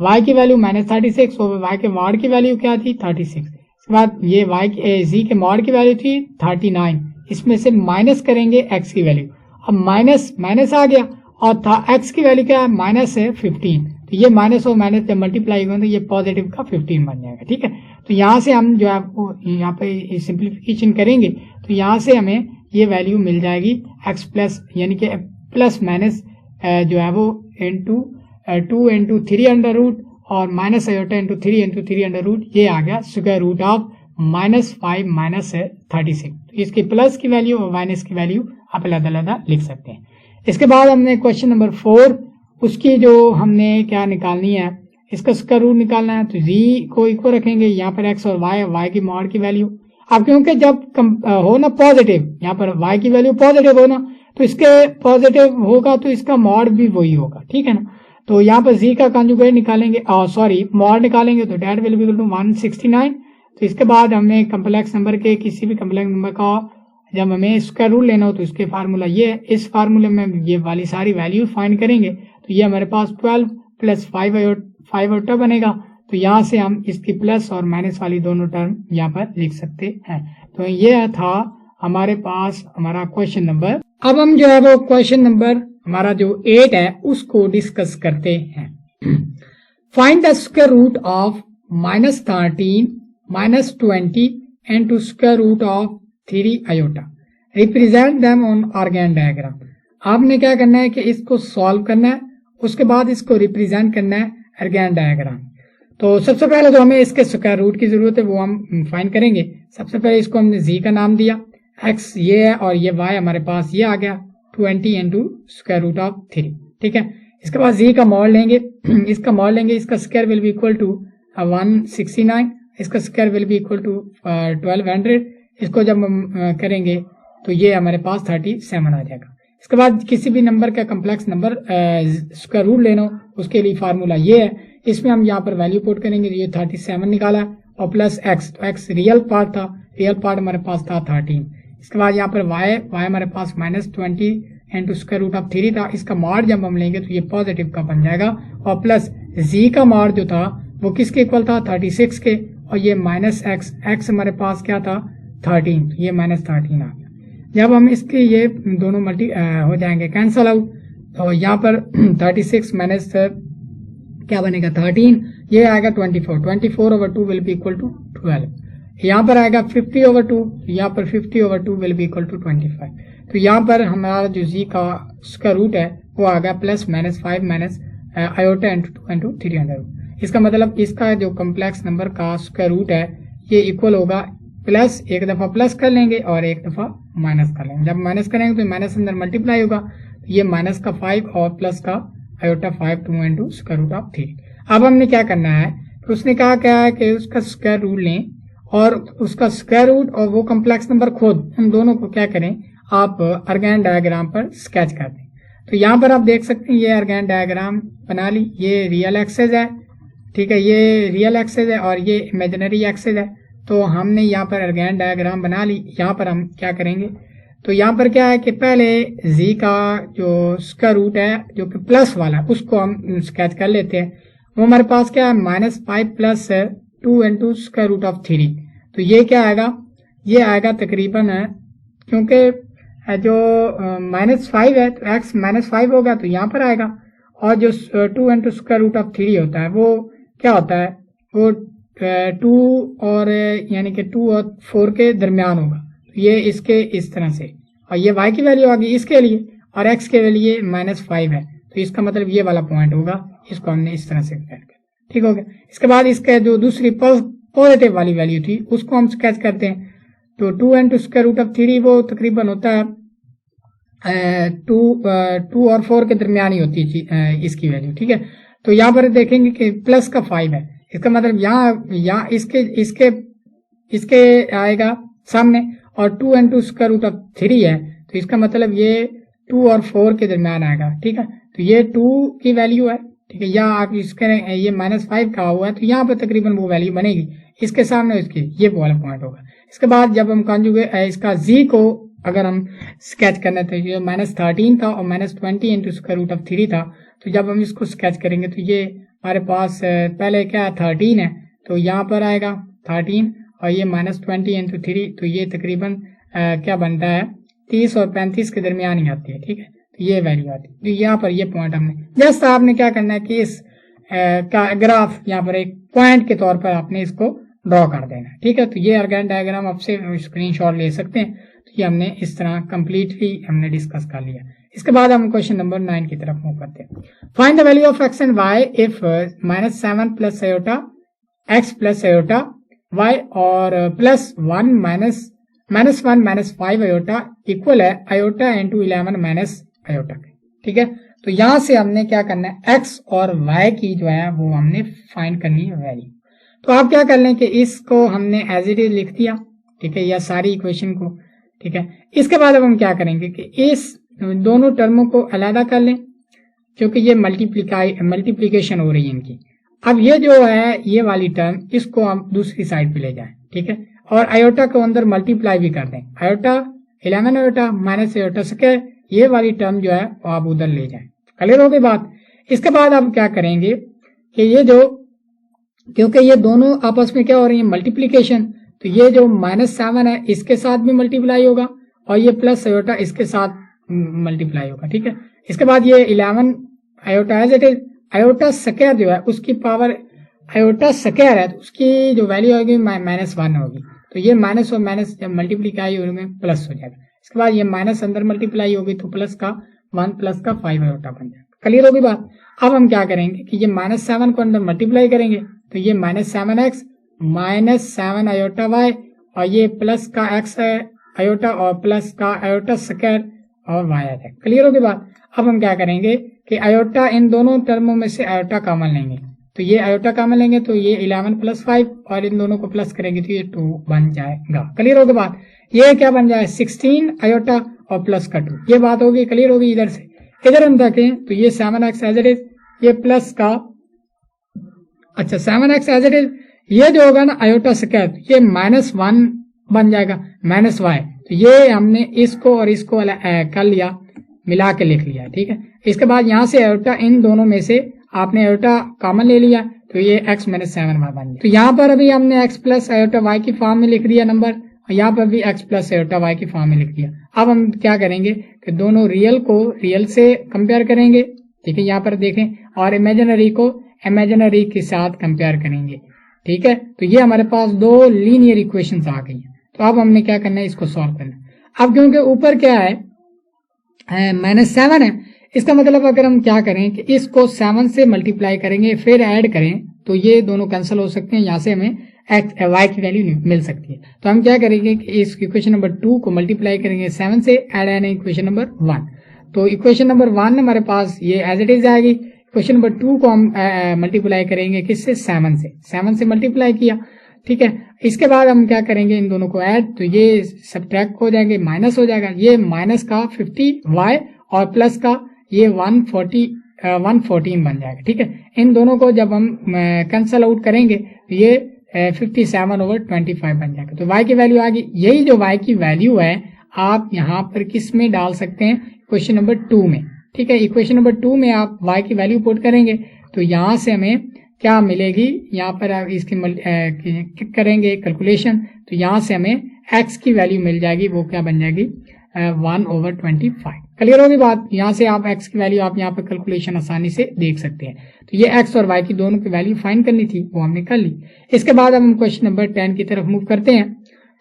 y की वैल्यू -36 और y के मॉड की वैल्यू क्या थी 36। इसके बाद ये z के मॉड की वैल्यू थी 39, इसमें से माइनस करेंगे x की वैल्यू, अब माइनस आ गया और था x की वैल्यू क्या है -15। तो ये माइनस और माइनस जब मल्टीप्लाई होगा तो ये पॉजिटिव का 15 बन जाएगा। ठीक है, तो यहाँ से हम जो है आपको यहाँ पे सिंप्लीफिकेशन करेंगे तो यहाँ से हमें ये वैल्यू मिल जाएगी x प्लस यानी कि प्लस माइनस जो है वो इंटू 2 इंटू 3 अंडर रूट और minus iota into 3 into 3 under root, ये आ गया स्क्वायर रूट ऑफ -5 माइनस 36। तो इसकी प्लस की वैल्यू और माइनस की वैल्यू आप अलग-अलग लिख सकते हैं। इसके बाद हमने क्वेश्चन नंबर 4 उसकी जो हमने क्या निकालनी है, इसका स्क्वायर रूट निकालना है। तो z को इक्वल रखेंगे, यहाँ पर x और y की मॉड की वैल्यू। अब क्योंकि जब हो ना पॉजिटिव, यहाँ पर y की वैल्यू पॉजिटिव हो ना तो इसके पॉजिटिव होगा तो इसका मॉड भी वही होगा। ठीक है ना, तो यहाँ पर z का कंजुगेट निकालेंगे मॉड निकालेंगे तो that will be equal to 169। तो इसके बाद हमें कम्प्लेक्स नंबर के किसी भी कम्प्लेक्स नंबर का जब हमें स्क्वायर रूट लेना हो तो इसके फार्मूला ये है, इस फार्मूले में ये वाली सारी वैल्यू फाइंड करेंगे तो ये हमारे पास 12 प्लस 5 आयोटा बनेगा। तो यहाँ से हम इसकी प्लस और माइनस वाली दोनों टर्म यहाँ पर लिख सकते हैं। तो ये था हमारे पास हमारा क्वेश्चन नंबर। अब हम जो है वो क्वेश्चन नंबर हमारा जो 8 है उसको डिस्कस करते हैं। Find the square root of -13 -20 and two square root of 3 iota, represent them on Argand diagram. आपने क्या करना है कि इसको सॉल्व करना है, उसके बाद इसको रिप्रेजेंट करना है ऑर्गेन डायग्राम। तो सबसे पहले जो हमें इसके स्क्वायर रूट की जरूरत है वो हम फाइंड करेंगे। सबसे पहले इसको हमने z का नाम दिया, x ये है और ये y हमारे पास ये आ गया 20 इंटू स्क्वायर रूट ऑफ 3। ठीक है, इसके बाद z का मॉड लेंगे, इसका मॉड लेंगे, इसका square will be equal to 169, इसका square will be equal to 1200। इसको जब हम करेंगे तो ये हमारे पास 37 आ जाएगा। इसके बाद किसी भी नंबर का कम्प्लेक्स नंबर स्क्वायर रूट लेना उसके लिए फार्मूला ये है, इसमें हम यहाँ पर वैल्यू पुट करेंगे तो ये 37 निकाला और प्लस x, तो x रियल पार्ट था, रियल पार्ट हमारे पास था 13। इसके बाद यहाँ पर y हमारे पास -20 इंटू स्क्वायर रूट ऑफ 3 था, इसका मॉड जब हम लेंगे तो ये पॉजिटिव का बन जाएगा और प्लस z का मॉड जो था वो किसके इक्वल था 36 के और ये माइनस x हमारे पास क्या था 13, तो ये -13 आ गया। जब हम इसके ये दोनों हो जाएंगे कैंसल आउट तो यहाँ पर 36 माइनस क्या बनेगा 13, ये आएगा 24 over 2 will be equal to 12। यहाँ पर आएगा 50 ओवर 2, यहाँ पर 50 over 2 will be equal to 25। तो यहाँ पर हमारा जो z का स्क्वायर रूट है वो आ गया plus -5 minus iota into 3 under root. इसका मतलब इसका जो कम्प्लेक्स नंबर का स्क्वायर रूट है ये इक्वल होगा प्लस, एक दफा प्लस कर लेंगे और एक दफा माइनस कर लेंगे। जब माइनस करेंगे तो माइनस अंदर मल्टीप्लाई होगा, तो ये माइनस का 5 और प्लस का iota 5 2 into square root of 3। अब हमने क्या करना है, तो उसने कहा क्या है कि उसका स्क्वायर रूट लें और उसका स्क्वायर रूट और वो कम्प्लेक्स नंबर खुद, उन दोनों को क्या करें आप ऑर्गेन डायग्राम पर स्केच कर दें। तो यहाँ पर आप देख सकते हैं ये ऑर्गेन डायग्राम बना ली, ये रियल एक्सेस है, ठीक है, ये रियल एक्सेस है और ये इमेजिनरी एक्सेस है। तो हमने यहाँ पर ऑर्गेन डायग्राम बना ली। यहाँ पर हम क्या करेंगे, तो यहाँ पर क्या है कि पहले z का जो स्क्वायर रूट है जो कि प्लस वाला उसको हम स्केच कर लेते हैं। वो हमारे पास क्या है -5 plus 2 into square root of 3। तो ये क्या आएगा, ये आएगा तकरीबन क्योंकि जो -5 है तो x -5 होगा तो यहाँ पर आएगा, और जो 2 इंटू स्क्वायर रूट ऑफ 3 होता है वो क्या होता है, वो 2 और यानी कि 2 और 4 के दरमियान होगा। तो ये इसके इस तरह से, और ये y की वैल्यू आ गई इसके लिए और x के लिए -5 है, तो इसका मतलब ये वाला पॉइंट होगा, इसको हमने इस तरह से स्केच कर, ठीक हो गया। इसके बाद इसका जो दूसरी पॉजिटिव वाली वैल्यू थी उसको हम स्केच करते हैं। तो 2 इंटू स्क्वायर रूट ऑफ 3 वो तकरीबन होता है 2 और 4 के दरमियान ही होती है इसकी वैल्यू, ठीक है। तो यहाँ पर देखेंगे कि प्लस का 5 है, इसका मतलब यहाँ इसके इसके आएगा सामने, और 2 into स्क्वायर रूट ऑफ 3 है, तो इसका मतलब ये 2 और 4 के दरमियान आएगा। ठीक है, तो ये 2 की वैल्यू है। ठीक है, या आप इसके ये -5 का हुआ है, तो यहाँ पर तकरीबन वो वैल्यू बनेगी, इसके सामने इसकी ये वाला पॉइंट होगा। इसके बाद जब हम कॉन्जुगेट इसका जी को अगर हम स्केच करना था, ये -13 था और -20 इंटू स्क्वायर रूट ऑफ 3 था, तो जब हम इसको स्केच करेंगे तो ये हमारे पास पहले क्या 13 है, तो यहाँ पर आएगा 13 और ये -20 इंटू 3, तो ये तकरीबन क्या बनता है 30 और 35 के दरमियान ही आती है। ठीक है, तो ये वैल्यू आती है। तो यहाँ पर ये पॉइंट हमने जस्ट आपने क्या करना है कि इस का ग्राफ यहाँ पर एक पॉइंट के तौर पर आपने इसको ड्रॉ कर देना है। ठीक है, तो ये अर्गेन डायग्राम आपसे स्क्रीनशॉट ले सकते हैं। तो ये हमने इस तरह कंप्लीटली हमने डिस्कस कर लिया। इसके बाद हम क्वेश्चन नंबर 9 की तरफ मूव करते हैं। Find the value of x and y if -7 plus iota x plus iota y और +1 -1 -5 आयोटा इक्वल है आयोटा इंटू 11 माइनस आयोटा। ठीक है, तो यहां से हमने क्या करना है x और y की जो है वो हमने फाइंड करनी है वैल्यू। तो आप क्या कर लें कि इसको हमने एज इट इज लिख दिया। ठीक है, या सारी इक्वेशन को। ठीक है, इसके बाद अब हम क्या करेंगे कि इस दोनों टर्मों को अलग कर लें, क्योंकि ये मल्टीप्लीकेशन हो रही है इनकी। अब ये जो है ये वाली टर्म, इसको हम दूसरी साइड पे ले जाएं। ठीक है, और आयोटा को अंदर मल्टीप्लाई भी कर दें, iota 11 iota minus iota square, ये वाली टर्म जो है वो आप उधर ले जाएं। क्लियर हो गई बात। इसके बाद आप क्या करेंगे कि ये जो, क्योंकि ये दोनों आपस में क्या हो रही है मल्टीप्लीकेशन, तो ये जो -7 है इसके साथ भी मल्टीप्लाई होगा और ये प्लस आयोटा इसके साथ मल्टीप्लाई होगा। ठीक है, इसके बाद ये 11 iota as it is, iota square जो है उसकी पावर आयोटा स्क्वायर है, तो उसकी जो वैल्यू होगी -1 होगी। तो ये माइनस और माइनस जब मल्टीप्लाई होने में प्लस हो जाएगा। इसके बाद ये माइनस अंदर मल्टीप्लाई होगी तो प्लस का 1 प्लस का 5 आयोटा बन जाएगा। क्लियर होगी बात। अब हम क्या करेंगे कि ये -7 को अंदर मल्टीप्लाई करेंगे, तो ये -7x -7 आयोटा y और ये प्लस का x है आयोटा और प्लस का आयोटा स्क्वायर और y आ जाएगा। क्लियर होगी बात। अब हम क्या करेंगे कि आयोटा इन दोनों टर्मों में से आयोटा कॉमन लेंगे, तो ये आयोटा कॉमन लेंगे तो ये 11 + 5 और इन दोनों को प्लस करेंगे तो ये 2 बन जाएगा। क्लियर होगी बात। ये क्या बन जाए 16 आयोटा और प्लस का 2, ये बात होगी। क्लियर होगी। इधर से इधर हम देखें तो ये 7x एज इट इज, ये प्लस का 7x एज इट इज, ये जो होगा ना आयोटा स्क्वायर, ये -1 बन जाएगा -y, तो ये हमने इसको और इसको कर लिया, मिला के लिख लिया। ठीक है, इसके बाद यहाँ से आयोटा इन दोनों में से आपने आयोटा कॉमन ले लिया, तो ये x -7 y बन गया। तो यहाँ पर अभी हमने x प्लस आयोटा y की फॉर्म में लिख दिया नंबर, और यहाँ पर भी x प्लस आयोटा y की फॉर्म में लिख दिया। अब हम क्या करेंगे कि दोनों रियल को रियल से कंपेयर करेंगे। ठीक है, यहाँ पर देखें, और इमेजिनरी को इमेजिनरी के साथ कंपेयर करेंगे। ठीक है, तो ये हमारे पास 2 लीनियर इक्वेशंस आ गई हैं। तो अब हमने क्या करना है, इसको सॉल्व करना। अब क्योंकि ऊपर क्या है -7 है, इसका मतलब अगर हम क्या करें कि इसको 7 से मल्टीप्लाई करेंगे फिर ऐड करें तो ये दोनों कैंसिल हो सकते हैं, यहाँ से हमें y की वैल्यू मिल सकती है। तो हम क्या करेंगे कि इस इक्वेशन नंबर 2 को मल्टीप्लाई करेंगे 7 से, ऐड आना इक्वेशन नंबर 1। तो इक्वेशन नंबर 1 हमारे पास ये एज इट इज आएगी। इक्वेशन नंबर 2 को हम मल्टीप्लाई करेंगे किससे 7 से मल्टीप्लाई किया। ठीक है, इसके बाद हम क्या करेंगे इन दोनों को ऐड, तो ये सब्ट्रैक्ट हो जाएंगे, माइनस हो जाएगा, ये माइनस का 50y और प्लस का ये 114 बन जाएगा। ठीक है, इन दोनों को जब हम कैंसल आउट करेंगे तो ये 57/25 बन जाएगा। तो y की वैल्यू आ गई। यही जो y की वैल्यू है आप यहाँ पर किस में डाल सकते हैं, इक्वेशन नंबर 2 में। ठीक है, इक्वेशन नंबर 2 में आप y की वैल्यू पुट करेंगे तो यहाँ से हमें क्या मिलेगी, यहाँ पर आप इसकी करेंगे कैलकुलेशन, तो यहाँ से हमें x की वैल्यू मिल जाएगी, वो क्या बन जाएगी 1/25। क्लियर होगी बात। यहाँ से आप x की वैल्यू आप यहाँ पर कैलकुलेशन आसानी से देख सकते हैं। तो ये x और y की दोनों की वैल्यू फाइंड करनी थी, वो हमने कर ली। इसके बाद हम क्वेश्चन नंबर 10 की तरफ मूव करते हैं।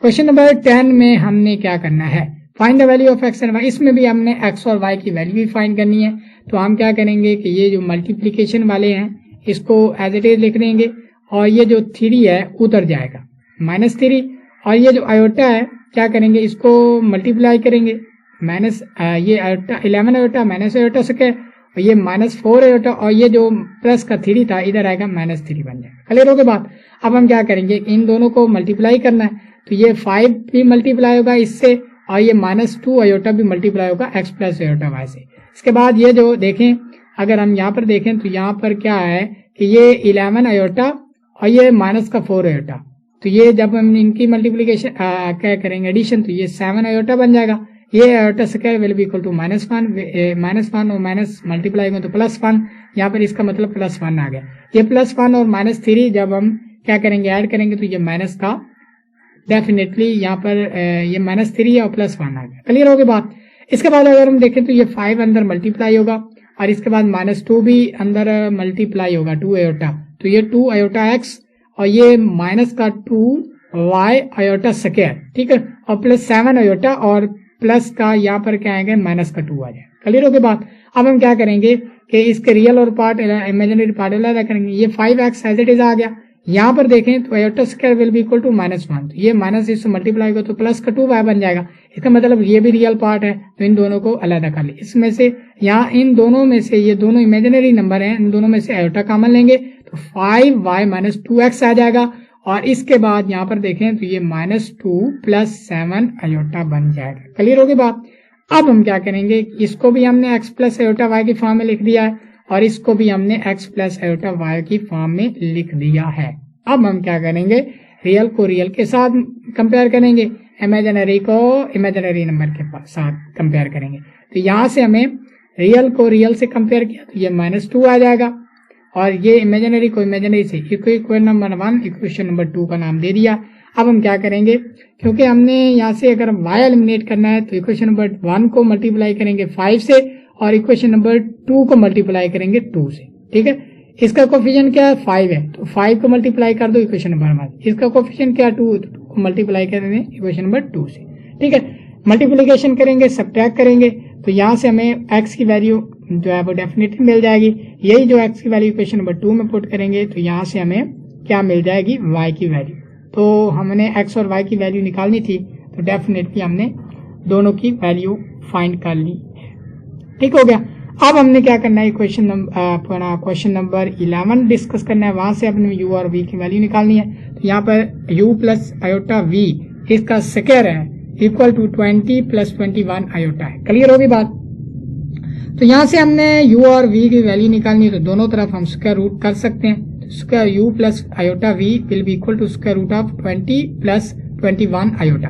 क्वेश्चन नंबर 10 में हमने क्या करना है, find the value of x and y। इसमें भी हमने x और y की वैल्यू भी फाइंड करनी है। तो हम क्या करेंगे कि ये जो मल्टीप्लीकेशन वाले हैं इसको एज इट इज लिख देंगे, और ये जो 3 है उधर जाएगा -3, और ये जो आयोटा है क्या करेंगे इसको मल्टीप्लाई करेंगे, माइनस ये iota 11 iota minus iota square, और ये -4 आयोटा, और ये जो प्लस का 3 था इधर आएगा -3 बन जाएगा। क्लियर हो गई बात। अब हम क्या करेंगे, इन दोनों को मल्टीप्लाई करना है, तो ये 5 भी मल्टीप्लाई होगा इससे और ये -2 अयोटा भी मल्टीप्लाई होगा x प्लस अयोटा y से। इसके बाद ये जो देखें, अगर हम यहाँ पर देखें तो यहाँ पर क्या है कि ये 11 अयोटा और ये -4 अयोटा, तो ये जब हम इनकी मल्टीप्लीकेशन क्या करेंगे एडिशन, तो ये 7 अयोटा बन जाएगा। ये iota square will be equal to -1 और माइनस मल्टीप्लाई में तो +1, यहाँ पर इसका मतलब +1 आ गया। ये +1 और -3 जब हम क्या करेंगे ऐड करेंगे तो ये माइनस का डेफिनेटली यहाँ पर ये -3 और +1 आ गया। क्लियर होगी बात। इसके बाद अगर हम देखें तो ये 5 अंदर मल्टीप्लाई होगा और इसके बाद -2 भी अंदर मल्टीप्लाई होगा 2 अयोटा, तो ये 2 अयोटा x और ये माइनस का 2 y अयोटा स्क्वायर, ठीक है, और +7 अयोटा और प्लस का यहाँ पर क्या आएगा माइनस का 2 आ जाएगा। क्लियर होगी बात। अब हम क्या करेंगे कि इसके रियल और पार्ट इमेजिनरी पार्ट अलग करेंगे। ये 5x एज इट इज आ गया। यहाँ पर देखें तो iota square will be equal to -1, तो ये माइनस इससे मल्टीप्लाई होगा तो प्लस का 2y बन जाएगा। इसका मतलब ये भी रियल पार्ट है, तो इन दोनों को अलग कर ले। इसमें से यहाँ इन दोनों में से ये दोनों इमेजिनरी नंबर हैं, इन दोनों में से अयोटा कॉमन लेंगे तो 5y - 2x आ जाएगा और इसके बाद यहाँ पर देखें तो ये -2 + 7 अयोटा बन जाएगा। क्लियर होगी बात। अब हम क्या करेंगे, इसको भी हमने x प्लस अयोटा y की फॉर्म में लिख दिया है और इसको भी हमने x प्लस अयोटा y की फॉर्म में लिख दिया है। अब हम क्या करेंगे, रियल को रियल के साथ कंपेयर करेंगे, इमेजिनरी को इमेजिनरी नंबर के साथ कंपेयर करेंगे। तो यहाँ से हमें रियल को रियल से कंपेयर किया तो ये -2 आ जाएगा और ये इमेजिनरी को इमेजिनरी से इक्वेशन नंबर 1 इक्वेशन नंबर 2 का नाम दे दिया। अब हम क्या करेंगे, क्योंकि हमने यहाँ से अगर y एलिमिनेट करना है तो इक्वेशन नंबर 1 को मल्टीप्लाई करेंगे 5 से और इक्वेशन नंबर 2 को मल्टीप्लाई करेंगे 2 से, ठीक है। इसका कोफिशिएंट क्या है 5 है, तो 5 को मल्टीप्लाई कर दो इक्वेशन नंबर 1। इसका कोफिशिएंट क्या 2, तो 2 को मल्टीप्लाई करेंगे इक्वेशन नंबर 2 से, ठीक है। मल्टीप्लीकेशन करेंगे, सब्ट्रैक्ट करेंगे, तो यहाँ से हमें x की वैल्यू जो है वो डेफिनेटली मिल जाएगी। यही जो x की वैल्यू इक्वेशन नंबर 2 में पुट करेंगे तो यहाँ से हमें क्या मिल जाएगी, y की वैल्यू। तो हमने x और y की वैल्यू निकालनी थी, तो डेफिनेटली हमने दोनों की वैल्यू फाइंड कर ली, ठीक हो गया। अब हमने क्या करना है, क्वेश्चन नंबर 11 डिस्कस करना है, वहां से अपने u और v की वैल्यू निकालनी है। तो यहाँ पर u प्लस अयोटा v इसका स्क्वायर है इक्वल टू 20 + 21 अयोटा है। क्लियर होगी बात। तो यहाँ से हमने u और v की वैल्यू निकालनी है, तो दोनों तरफ हम स्क्वायर रूट कर सकते हैं। Square u plus iota v will be equal to square root of 20 + 21 iota.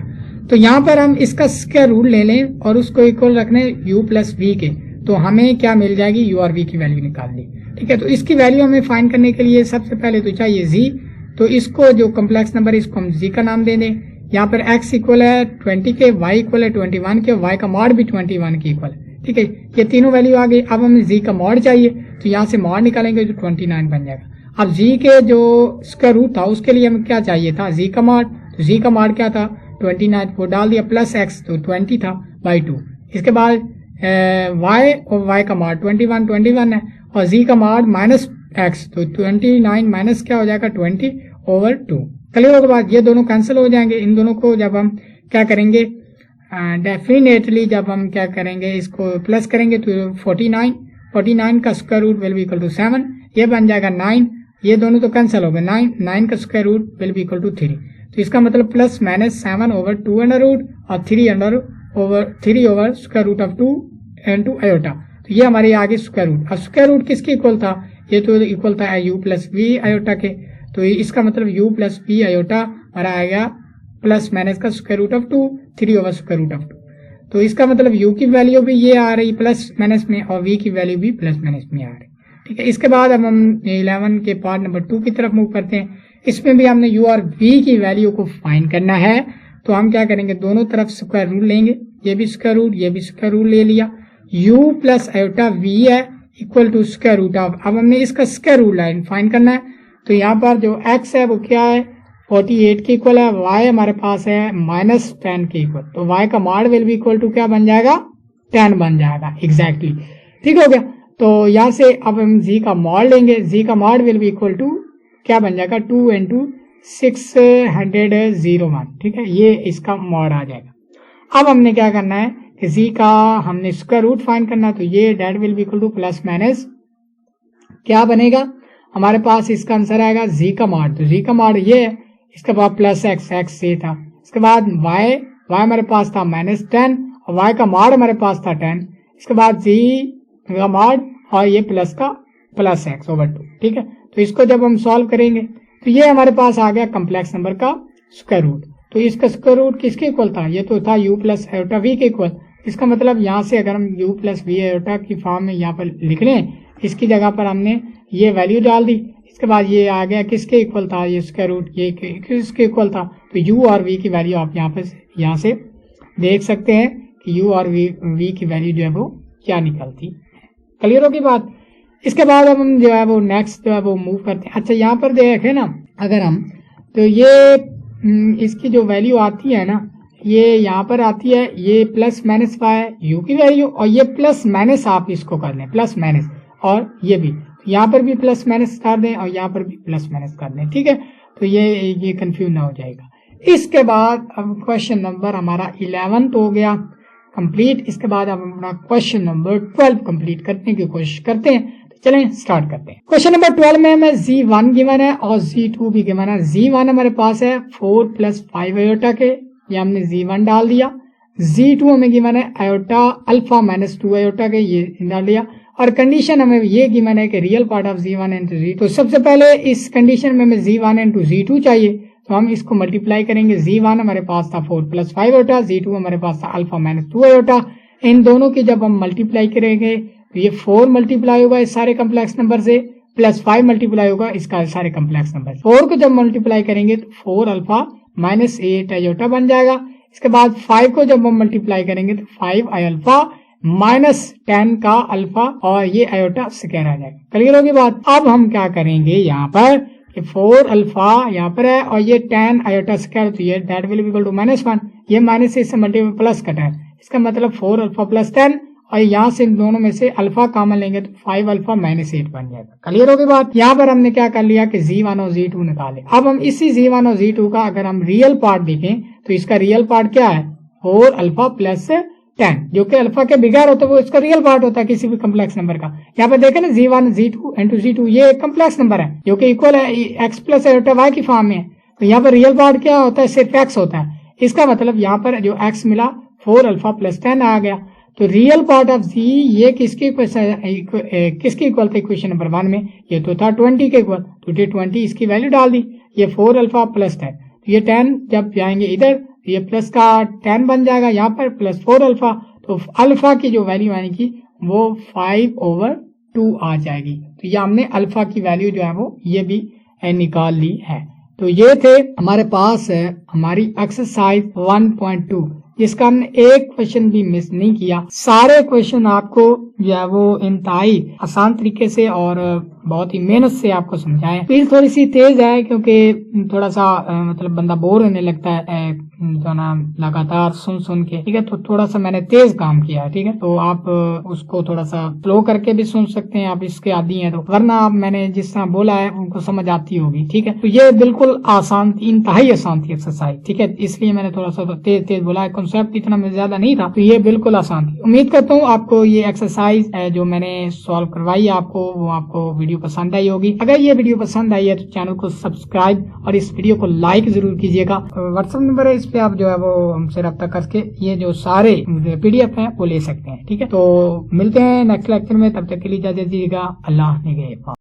तो यहाँ पर हम इसका स्क्वायर रूट ले लें और उसको इक्वल रखने u प्लस v के, तो हमें क्या मिल जाएगी, u और v की वैल्यू निकालनी, ठीक है। तो इसकी वैल्यू हमें फाइंड करने के लिए सबसे पहले तो चाहिए z, तो इसको जो कम्प्लेक्स नंबर इसको हम z का नाम दे दें। यहाँ पर x इक्वल है 20 के, y इक्वल है 21 के, y का मॉड भी 21 के इक्वल है, ठीक है। ये तीनों वैल्यू आ गई। अब हमें z का मॉड चाहिए, तो यहाँ से मॉड निकालेंगे तो 29 बन जाएगा। अब z के जो स्क्वायर रूट था उसके लिए हमें क्या चाहिए था, z का मॉड। तो z का मॉड क्या था 29, वो डाल दिया प्लस x, तो 20 था बाई 2। इसके बाद y और y का मॉड 21 है और z का मॉड माइनस x, तो 29 माइनस क्या हो जाएगा 20/2। क्लियर होगा बात। ये दोनों कैंसिल हो जाएंगे। इन दोनों को जब हम क्या करेंगे, डेफिनेटली जब हम क्या करेंगे इसको प्लस करेंगे तो 49 का square root will be equal to 7, ये बन जाएगा 9। ये दोनों तो कैंसिल हो गए, 9 का square root will be equal to 3। तो इसका मतलब प्लस माइनस 7/2 अंडर रूट और 3 over square root of 2 into iota. तो ये हमारे आगे स्क्वायर रूट। अब स्क्वायर रूट किसके इक्वल था, ये तो इक्वल था u प्लस v अयोटा के, तो इसका मतलब u प्लस v अयोटा हमारा आएगा प्लस माइनस का square root of 2, 3 over square root of 2। तो इसका मतलब u की वैल्यू भी ये आ रही प्लस माइनस में और v की वैल्यू भी प्लस माइनस में आ रही, ठीक है। इसके बाद अब हम 11 के पार्ट नंबर 2 की तरफ मूव करते हैं। इसमें भी हमने u और v की वैल्यू को फाइंड करना है। तो हम क्या करेंगे, दोनों तरफ स्क्वायर रूट लेंगे, ये भी स्क्वायर रूट ये भी स्क्वायर रूट ले लिया। u प्लस अयोटा v है equal to square root of, अब हमने इसका स्क्वायर रूट लाइन फाइंड करना है। तो यहाँ पर जो x है वो क्या है 48 के इक्वल है, y हमारे पास है -10 के इक्वल, तो y का mod will be equal to क्या बन जाएगा 10 बन जाएगा एग्जैक्टली, ठीक हो गया। तो यहाँ से अब हम z का मॉड लेंगे, z का mod will be equal to क्या बन जाएगा 2 × 601, ठीक है, ये इसका मॉड आ जाएगा। अब हमने क्या करना है कि z का हमने स्क्वायर रूट फाइंड करना, तो ये that will be equal to plus minus क्या बनेगा हमारे पास इसका आंसर आएगा जी का मॉड। तो जी का मॉड ये है, इसके बाद प्लस एक्स, एक्स ये था, इसके बाद वाई, वाई हमारे पास था -10 और वाई का मॉड हमारे पास था 10, इसके बाद जी का मॉड और ये प्लस का प्लस एक्स ओवर 2। ठीक है, तो इसको जब हम सॉल्व करेंगे तो ये हमारे पास आ गया कम्प्लेक्स नंबर का स्क्वायर रूट। तो इसका स्क्वायर रूट किसके इक्वल था, ये तो था u प्लस आयोटा v के इक्वल। इसका मतलब यहाँ से अगर हम u प्लस वी आयोटा की फॉर्म में यहाँ पर लिख लें, इसकी जगह पर हमने ये वैल्यू डाल दी, इसके बाद ये आ गया किसके इक्वल था, ये स्क्वायर रूट ये किसके इक्वल था। तो u और v की वैल्यू आप यहाँ से देख सकते हैं कि u और v की वैल्यू जो है वो क्या निकलती। क्लियर होगी बात। इसके बाद अब हम जो है वो नेक्स्ट जो है वो मूव करते हैं। अच्छा, यहाँ पर देखें ना अगर हम, तो ये इसकी जो वैल्यू आती है ना, ये यहाँ पर आती है, ये प्लस माइनस वाई यू की वैल्यू, और ये प्लस माइनस आप इसको कर लें, प्लस माइनस, और ये भी यहाँ पर भी प्लस माइनस कर दें और यहाँ पर भी प्लस माइनस कर दें। ठीक है, तो ये कंफ्यूज ना हो जाएगा। इसके बाद अब क्वेश्चन नंबर हमारा 11 तो हो गया कंप्लीट। इसके बाद अब अपना क्वेश्चन नंबर 12 कंप्लीट करने की कोशिश करते हैं। चलें स्टार्ट करते हैं। क्वेश्चन नंबर 12 में हमें Z1 गिवन है और Z2 भी गिवन है। Z1 हमारे पास है 4 + 5 आयोटा के, ये हमने Z1 डाल दिया। Z2 हमें गिवन है आयोटा अल्फा -2 आयोटा के, ये डाल दिया। और कंडीशन हमें ये गिवन है कि real part of Z1 into Z2। तो सबसे पहले इस कंडीशन में हमें Z1 इंटू Z2 चाहिए, तो हम इसको मल्टीप्लाई करेंगे। Z1 हमारे पास था 4 + 5 आयोटा, Z2 हमारे पास था अल्फा -2 आयोटा। इन दोनों की जब हम मल्टीप्लाई करेंगे तो ये 4 मल्टीप्लाई होगा इस सारे कम्प्लेक्स नंबर से, प्लस 5 मल्टीप्लाई होगा इसका सारे कम्प्लेक्स नंबर। 4 को जब मल्टीप्लाई करेंगे तो 4 अल्फा -8 आयोटा बन जाएगा। इसके बाद 5 को जब हम मल्टीप्लाई करेंगे तो 5 अल्फा -10 का अल्फा और ये आयोटा स्क्वायर आ जाएगा। क्लियर होगी बात। अब हम क्या करेंगे, यहाँ पर 4 अल्फा यहाँ पर है और ये 10 आयोटा स्क्वायर, तो ये that will be equal to -1, ये माइनस से मल्टीप्लाई प्लस कटा है, इसका मतलब 4 अल्फा + 10, और यहाँ से इन दोनों में से अल्फा कॉमन लेंगे तो 5 अल्फा -8 बन जाएगा। क्लियर होगी बात। यहाँ पर हमने क्या कर लिया कि Z1 और Z2 निकाले। अब हम इसी Z1 और Z2 का अगर हम रियल पार्ट देखें तो इसका रियल पार्ट क्या है, 4 अल्फा + 10, जो कि अल्फा के बिगैर होता है वो इसका रियल पार्ट होता है किसी भी कम्प्लेक्स नंबर का। यहाँ पर देखें ना Z1 Z2 इंटू Z2, ये एक कम्प्लेक्स नंबर है जो कि इक्वल है x प्लस आयोटा y की फॉर्म में है। तो यहाँ पर रियल पार्ट क्या होता है, सिर्फ x होता है। इसका मतलब यहाँ पर जो x मिला 4 अल्फा + 10 आ गया। तो रियल पार्ट ऑफ Z ये किसकी इक्वल था इक्वेशन नंबर 1 में, ये तो था 20 के इक्वल, तो ये 20 इसकी वैल्यू डाल दी। ये 4 अल्फा + 10, तो ये 10 जब जाएंगे इधर तो ये प्लस का 10 बन जाएगा यहाँ पर, प्लस 4 अल्फा, तो अल्फा की जो वैल्यू आएगी वो 5/2 आ जाएगी। तो ये हमने अल्फा की वैल्यू जो है वो ये भी निकाल ली है। तो ये थे हमारे पास हमारी एक्सरसाइज 1.2, जिसका हमने एक क्वेश्चन भी मिस नहीं किया। सारे क्वेश्चन आपको जो है वो इंतहाई आसान तरीके से और बहुत ही मेहनत से आपको समझाएं। स्पीड थोड़ी सी तेज है क्योंकि थोड़ा सा मतलब बंदा बोर होने लगता है जो ना लगातार सुन के, ठीक है। तो थोड़ा सा मैंने तेज काम किया है, ठीक है। तो आप उसको थोड़ा सा स्लो करके भी सुन सकते हैं, आप इसके आदी हैं तो, वरना आप मैंने जिस तरह बोला है उनको समझ आती होगी, ठीक है। तो ये बिल्कुल आसान थी, इंतहाई आसान थी एक्सरसाइज, ठीक है। इसलिए मैंने थोड़ा सा तेज बोला है, कॉन्सेप्ट इतना ज्यादा नहीं था, तो ये बिल्कुल आसान थी। उम्मीद करता हूँ आपको ये एक्सरसाइज जो मैंने सॉल्व करवाई आपको वो आपको वीडियो पसंद आई होगी। अगर ये वीडियो पसंद आई है तो चैनल को सब्सक्राइब और इस वीडियो को लाइक जरूर कीजिएगा। व्हाट्सएप नंबर है, इस पे आप जो है वो हमसे रब्ता करके ये जो सारे PDF हैं वो ले सकते हैं, ठीक है। तो मिलते हैं नेक्स्ट लेक्चर में, तब तक के लिए इजाजत दीजिएगा। अल्लाह निगहबान।